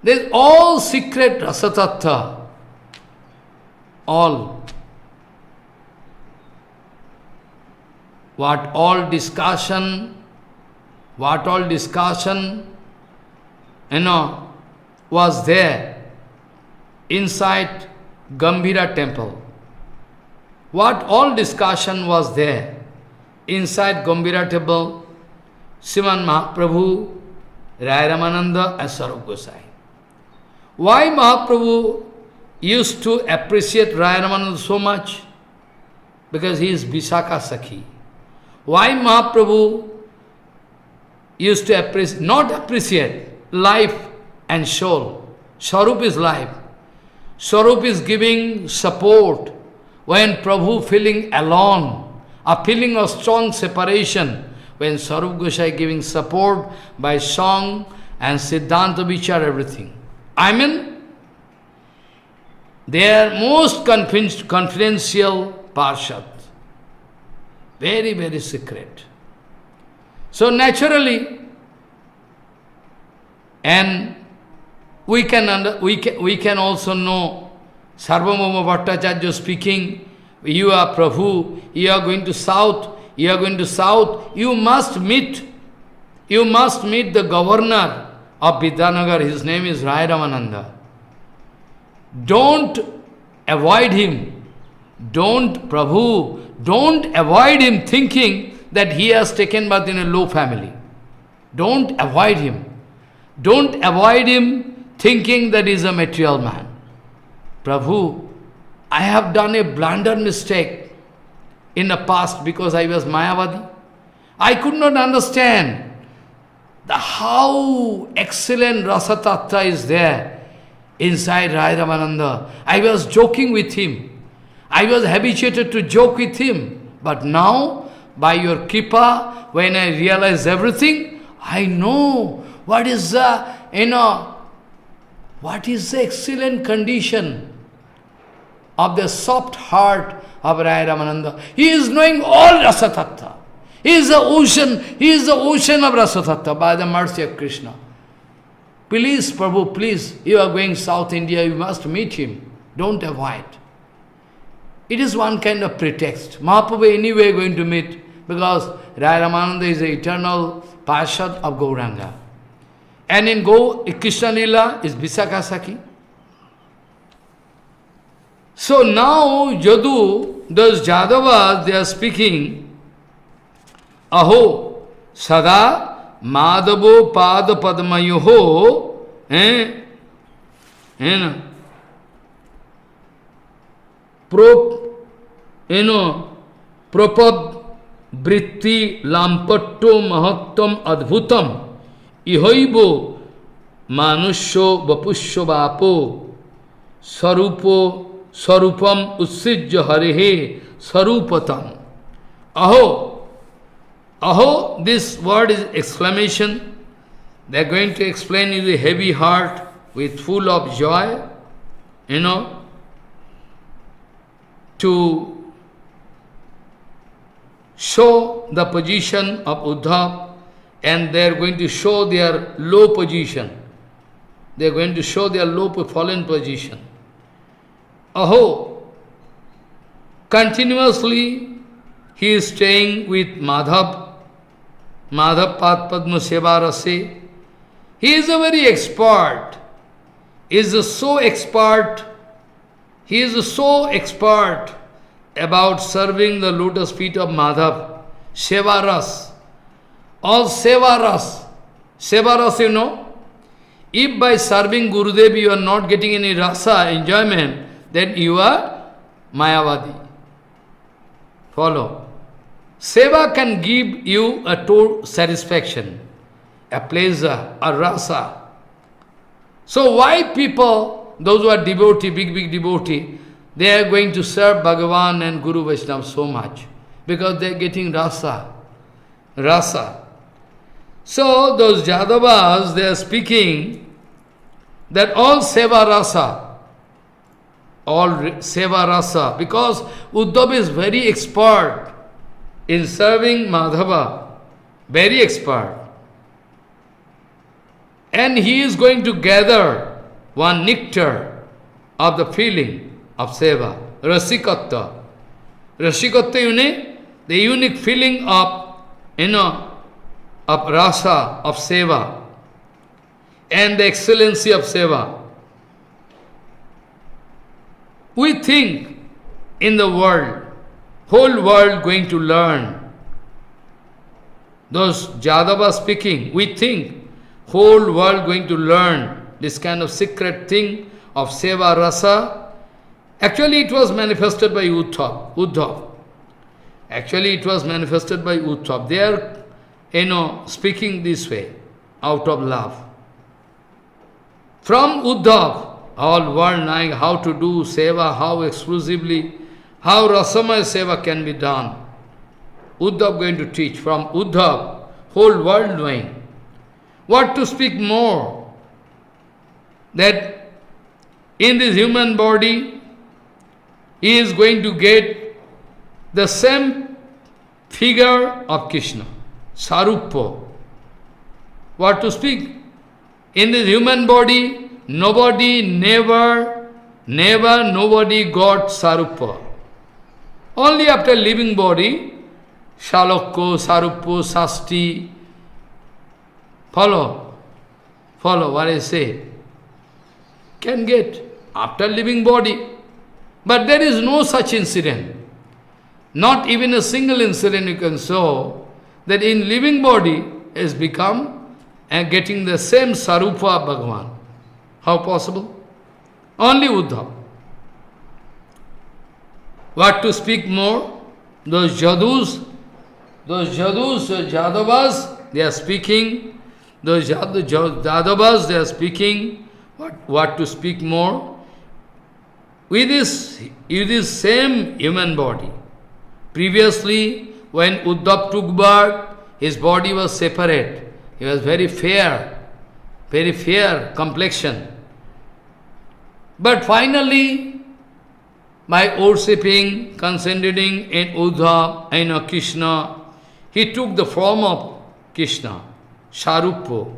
S1: there is all secret rasatattva. All. What all discussion, was there inside Gambhira temple. What all discussion was there inside Gambhira temple, Sriman Mahaprabhu, Rai Ramananda and Sarup Gosai. Why Mahaprabhu used to appreciate Rai Ramananda so much? Because he is Visakha Sakhi. Why Mahaprabhu used to not appreciate life and soul? Sarup is life. Sarup is giving support when Prabhu feeling alone, a feeling of strong separation, when Sarup Gosai giving support by song and Siddhanta Vichar, everything. I mean, they are most confidential Parshad. Very, very secret. So naturally, and we can also know, Sarvabhauma Bhattacharya speaking, you are Prabhu, you are going to south, you must meet the governor of Vidyanagar, his name is Rai Ramananda. Don't avoid him. Don't avoid him thinking that he has taken birth in a low family. Don't avoid him. Don't avoid him thinking that he is a material man. Prabhu, I have done a blunder mistake in the past because I was Mayavadi. I could not understand how excellent Rasa Tattva is there inside Rai Ramananda. I was joking with him. I was habituated to joke with him. But now, by your kripa, when I realize everything, I know what is the excellent condition of the soft heart of Rai Ramananda. He is knowing all Rasa Tattva. He is the ocean of Rasa Tattva by the mercy of Krishna. Please, Prabhu, please, you are going South India, you must meet him. Don't avoid. It is one kind of pretext. Mahaprabhu anyway going to meet, because Rai Ramananda is the eternal Parshad of Gauranga. And in Krishna Lila is Visakha Sakhi. So now Yadu, those Jadavas, they are speaking, Aho, Sada, Madhavo, Pada Padmayoho, Propad vritti lampatto mahattam adbhutam ihoibo manusyo vapusyo vapo sarupam ussijya harihe sarupatam. Aho, this word is exclamation. They are going to explain you the heavy heart with full of joy, to show the position of Uddhav, and they are going to show their low position. They are going to show their low fallen position. Aho, continuously he is staying with Madhav Pad Padma Seva Rase. He is a very expert. He is so expert about serving the lotus feet of Madhav. Seva Ras. All Seva Ras. Seva Ras, if by serving Gurudev you are not getting any rasa, enjoyment, then you are Mayavadi. Follow. Seva can give you a total satisfaction, a pleasure, a rasa. So why people, those who are devotee, big devotee, they are going to serve Bhagavan and Guru Vaishnava so much? Because they are getting rasa. So those Jadavas, they are speaking that all seva rasa, because Uddhava is very expert in serving Madhava, very expert. And he is going to gather one nectar of the feeling of seva, rasikatta. Rasikatta, the unique feeling of, of rasa, of seva, and the excellency of seva. We think in the world, whole world going to learn. Those Jadava speaking, we think whole world going to learn this kind of secret thing of seva rasa. Actually it was manifested by Uddhav. Actually it was manifested by Uddhav. They are, speaking this way, out of love. From Uddhav, all world knowing how to do seva, how exclusively, how rasamaya seva can be done. Uddhav going to teach. From Uddhav, whole world knowing. What to speak more? That in this human body, he is going to get the same figure of Krishna, Sarupa. What to speak? In this human body, nobody nobody got Sarupa. Only after living body, Shalokko, Sarupa, Sasti. Follow what I say. Can get after living body. But there is no such incident. Not even a single incident you can show that in living body has become and getting the same Sarupa of Bhagavan. How possible? Only Uddhav. What to speak more? Those Jadavas, they are speaking. Those Jadavas, they are speaking. What to speak more? With this same human body. Previously, when Uddhav took birth, his body was separate. He was very fair complexion. But finally, by worshipping, concentrating in Uddhav and Krishna, he took the form of Krishna, Sarupa.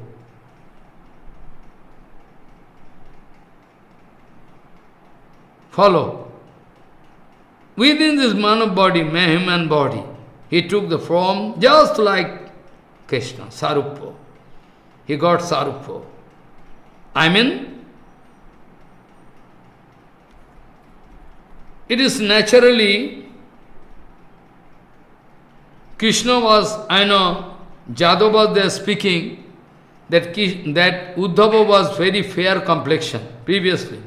S1: Follow. Within this Manav body, human body, he took the form just like Krishna, Sarupa. He got Sarupa. It is naturally, Krishna was, Jadava they are speaking, that Uddhava was very fair complexion previously.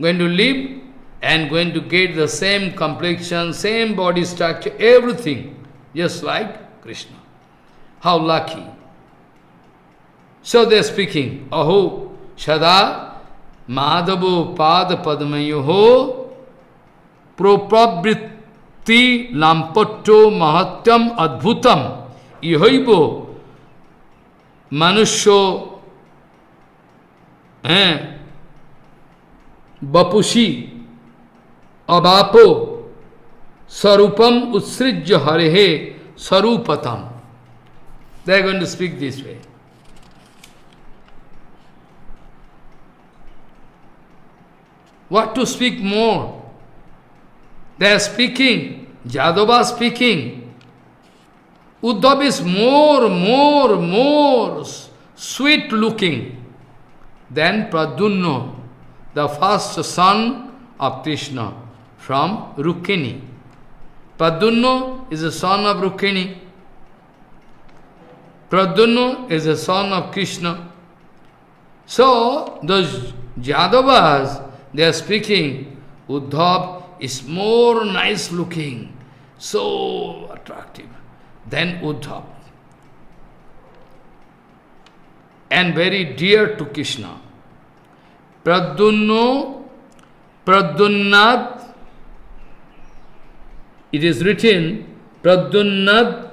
S1: Going to live and going to get the same complexion, same body structure, everything. just like Krishna. How lucky. So they are speaking, Aho Shada Madhavo Pada Padmayoho Proprabritti Lampatto Mahatyam Adbhutam Ihoibo Manusho Bapushi Abapo Sarupam Utsrijya Harehe Sarupatam. They are going to speak this way. What to speak more? They are speaking, Jadava speaking. Uddhav is more sweet looking than Pradyumna, the first son of Krishna from Rukmini. Pradyumna is the son of Rukmini. Pradyumna is the son of Krishna. So, those Jadavas, they are speaking, Uddhav is more nice looking, so attractive than Uddhav. And very dear to Krishna. Pradyumnad, it is written, Pradyumnad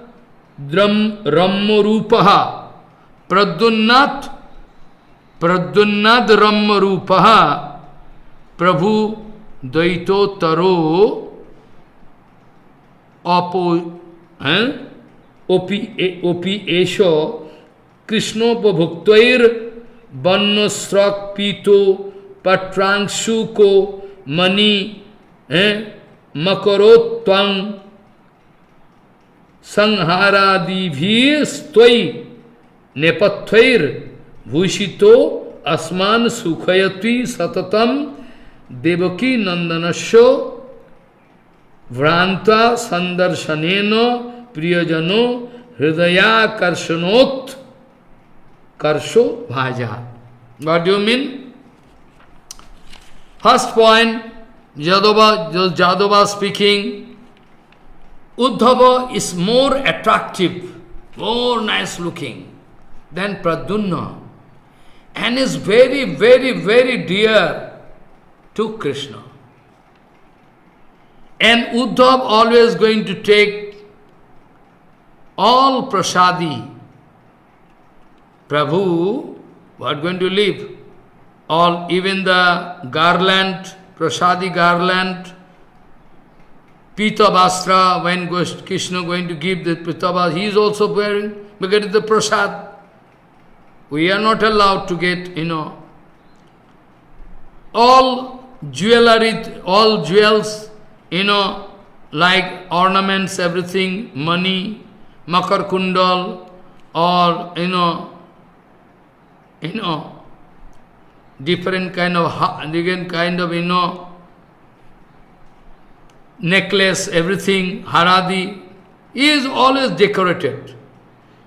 S1: Rammarupaha. Pradyumnad Rammarupaha. Prabhu Daito Taro Opi Esho Krishnopabhuktair Bannosrak Pito Patrangshuko Mani Makarottvang Sangharadibhir Stvai Nepatvair Bhushito Asman Sukhayati Satatam Devaki Nandanasho Vranta Sandarshaneno Priyajano Hridaya Karshanot Karsho Bhaja. What do you mean? First point, Jadava speaking, Uddhava is more attractive, more nice looking than Pradyumna, and is very dear to Krishna. And Uddhav always going to take all prasadi. Prabhu, what going to leave? All, even the garland, prasadi garland, Pitabhastra, when Krishna going to give the Pitabhastra, he is also wearing, because it is the prasad. We are not allowed to get, all jewelry, all jewels, like ornaments, everything, money, makar kundal, or, different kind of, necklace, everything, haradi, he is always decorated.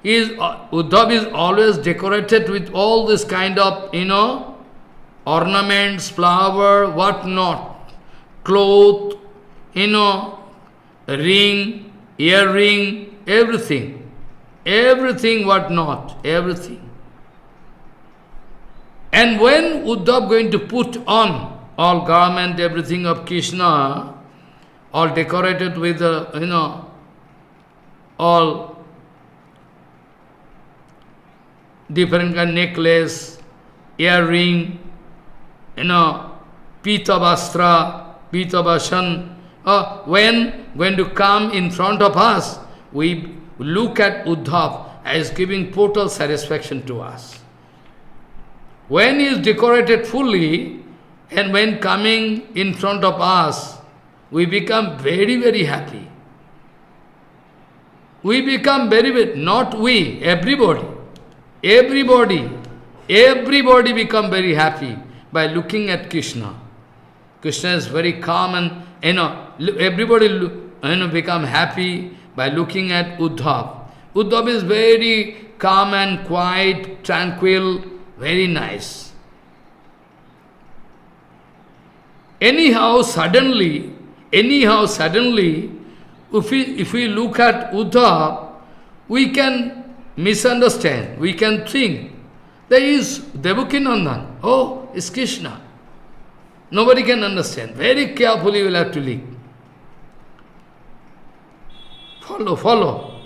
S1: Uddhav is always decorated with all this kind of, ornaments, flower, what not, cloth, ring, earring, everything what not, everything. And when Uddhav going to put on all garment, everything of Krishna, all decorated with, all different kind of necklace, earring, Pitabhastra, Pitabhashan. When going to come in front of us, we look at Uddhav as giving total satisfaction to us. When he is decorated fully, and when coming in front of us, we become very happy. We become not we, everybody become very happy by looking at Krishna. Krishna is very calm and, everybody become happy by looking at Uddhav. Uddhav is very calm and quiet, tranquil, very nice. Anyhow, suddenly, if we look at Uddhav, we can misunderstand, we can think, there is Devaki Nandan, oh, it's Krishna. Nobody can understand. Very carefully we'll have to look. Follow.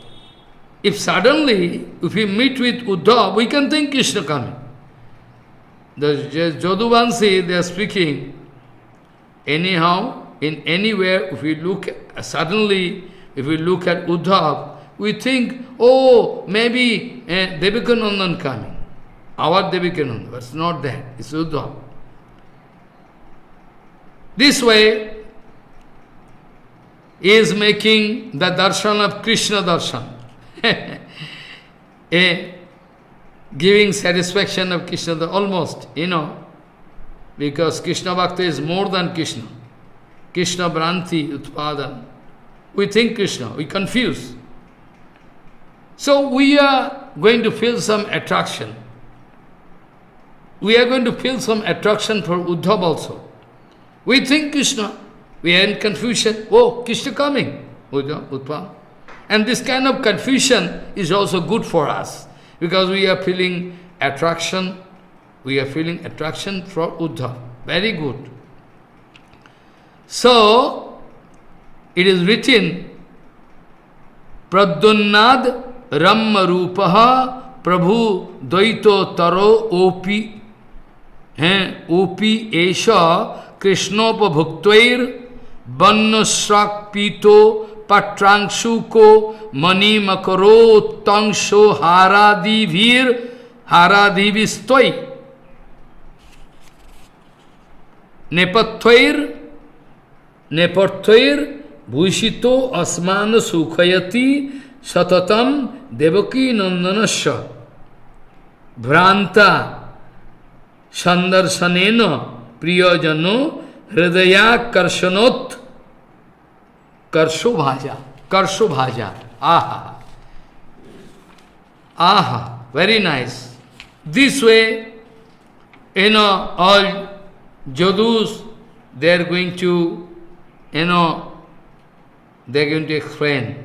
S1: If suddenly, if we meet with Uddhav, we can think Krishna coming. The Jaduvansi, they are speaking, anyhow, in anywhere, if we look, suddenly, if we look at Uddhav, we think, oh, maybe Devakanandan coming. Our Devakanandan, but it's not that, it's Uddhav. This way, he is making the darshan of Krishna darshan. Giving satisfaction of Krishna, almost, because Krishna Bhakti is more than Krishna. Krishna Bhranti Utpadan. We think Krishna, we confuse. So we are going to feel some attraction. We are going to feel some attraction for Uddhav also. We think Krishna, we are in confusion. Oh, Krishna coming, Uddhav. And this kind of confusion is also good for us, because we are feeling attraction. We are feeling attraction for Uddhav. Very good. So, it is written, Pradyunnad Ramma Rupaha Prabhu Dvaito Taro Opi Esha Krishnopabhuktvair Bannasrak Pito Patrangshuko Mani Makaro Tangsho Haradivistoi Nepatvair Bhushito Asmana Sukhayati Satatam Devaki Nandanasya Bhranta Sandarsanena Priyajano Hridaya Karshanot Karshobhaja. Aha. Very nice. This way, all Jadus, they are going to, they are going to explain.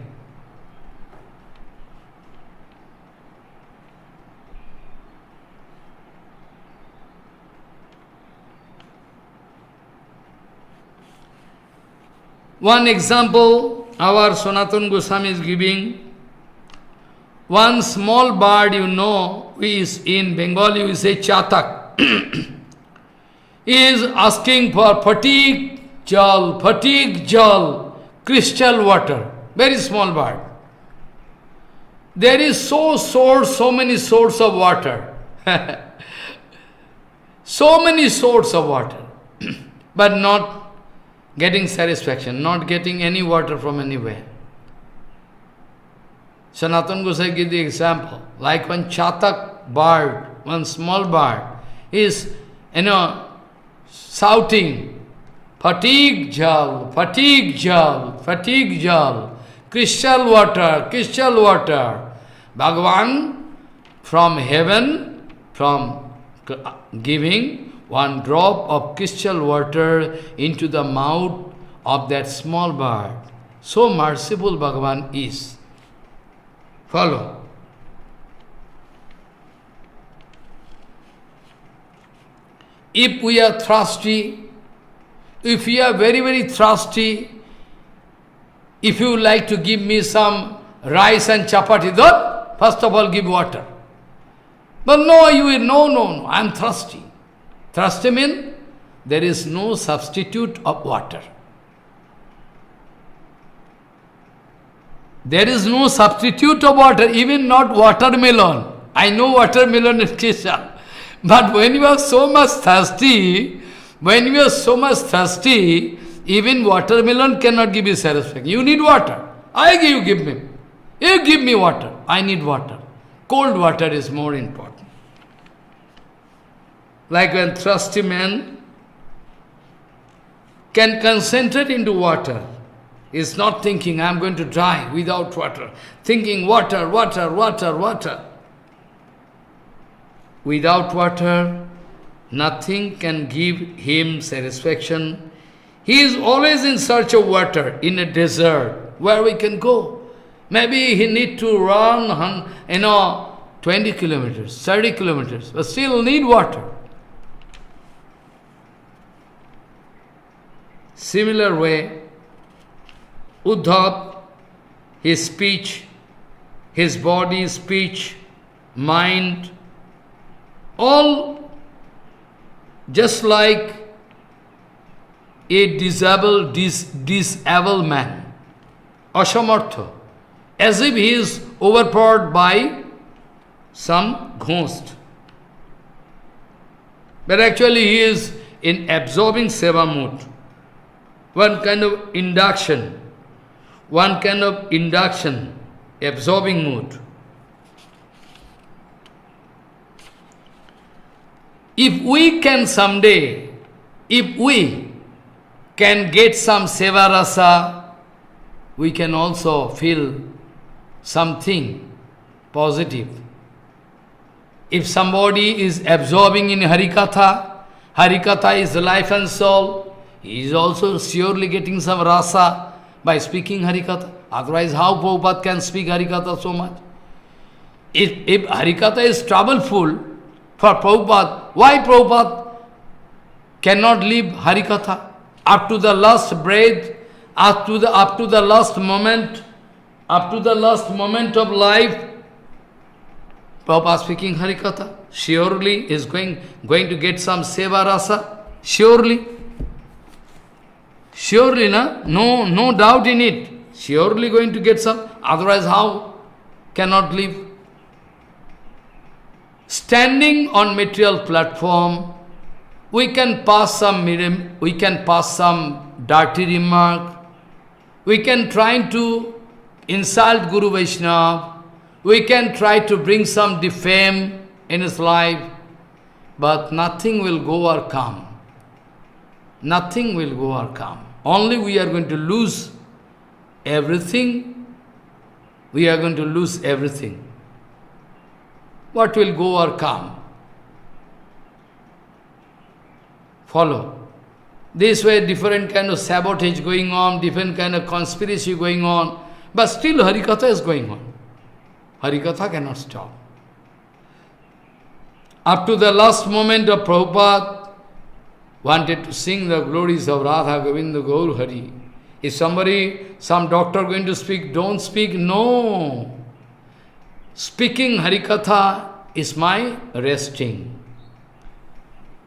S1: One example, our Sanatana Goswami is giving. One small bird, is in Bengali, we say chatak. He is asking for fatigue jal, crystal water. Very small bird. There is so many sources of water. So many sources of water. But not getting satisfaction, not getting any water from anywhere. Sanatana Goswami gives the example, like one chatak bird, one small bird, is, shouting, fatigue jal, crystal water. Bhagavan from heaven, from giving one drop of crystal water into the mouth of that small bird. So merciful Bhagavan is. Follow. If we are thirsty, if we are very, very thirsty, if you like to give me some rice and chapati, then first of all give water. But no, I am thirsty. Thirsty means there is no substitute of water. There is no substitute of water, even not watermelon. I know watermelon is Krishna. But when you are so much thirsty, even watermelon cannot give you satisfaction. You need water. You give me. You give me water. I need water. Cold water is more important. Like when thirsty man can concentrate into water. He is not thinking, I am going to die without water. Thinking water. Without water, nothing can give him satisfaction. He is always in search of water in a desert. where we can go. Maybe he need to run, 20 kilometers, 30 kilometers, but still need water. Similar way, Uddhav, his speech, his body, speech, mind, all just like a disabled man, Ashamartha, as if he is overpowered by some ghost. But actually he is in absorbing seva mood. One kind of induction, absorbing mood. If we can someday, if we can get some seva rasa, we can also feel something positive. If somebody is absorbing in HariKatha, HariKatha is life and soul, he is also surely getting some rasa by speaking HariKatha. Otherwise, how Prabhupada can speak HariKatha so much? If HariKatha is troubleful for Prabhupada, why Prabhupada cannot leave HariKatha? Up to the last breath, up to the last moment of life, Prabhupada speaking HariKatha, surely is going to get some seva rasa, surely. Surely, no doubt in it. Surely going to get some. Otherwise, how cannot live? Standing on material platform, we can pass some dirty remark. We can try to insult Guru Vaishnava. We can try to bring some defame in his life, but nothing will go or come. Nothing will go or come. Only we are going to lose everything. We are going to lose everything. What will go or come? Follow. This way, different kind of sabotage going on, different kind of conspiracy going on, but still HariKatha is going on. HariKatha cannot stop. Up to the last moment of Prabhupada, wanted to sing the glories of Radha Govinda Gaur Hari. Is some doctor going to speak? Don't speak. No. Speaking HariKatha is my resting.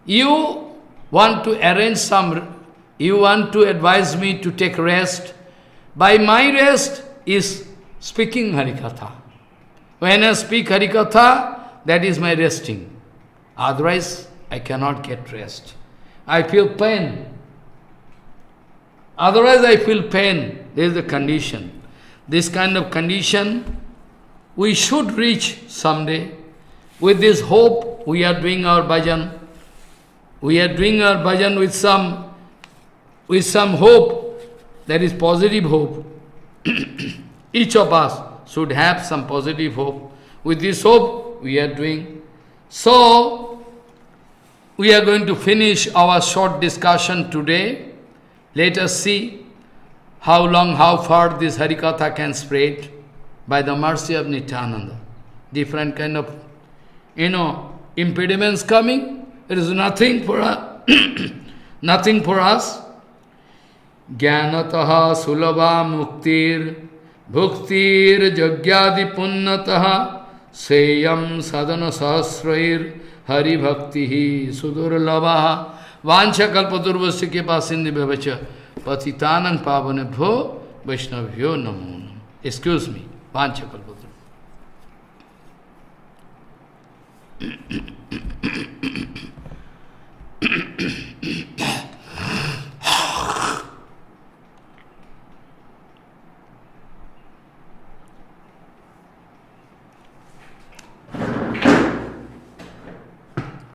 S1: You want to advise me to take rest. By my rest is speaking HariKatha. When I speak HariKatha, that is my resting. Otherwise, I cannot get rest. I feel pain. Otherwise I feel pain. There is the condition. This kind of condition we should reach someday. With this hope, we are doing our bhajan. We are doing our bhajan with some hope. That is positive hope. Each of us should have some positive hope. With this hope, we are doing. So, we are going to finish our short discussion today. Let us see how long, how far this HariKatha can spread by the mercy of Nityananda. Different kind of, impediments coming. There is nothing for us. Nothing for us. Jnanataha sulabha muktir bhuktir jagyadi punnataha seyam sadhana sahasrair Hari Bhakti Sudurlabha Vancha Kalpadurvasya Kepa Sindhi Bhavacha Patitanang Pavanebho Vaishnavyo Namo. Excuse me, Vancha Kalpadurvasya.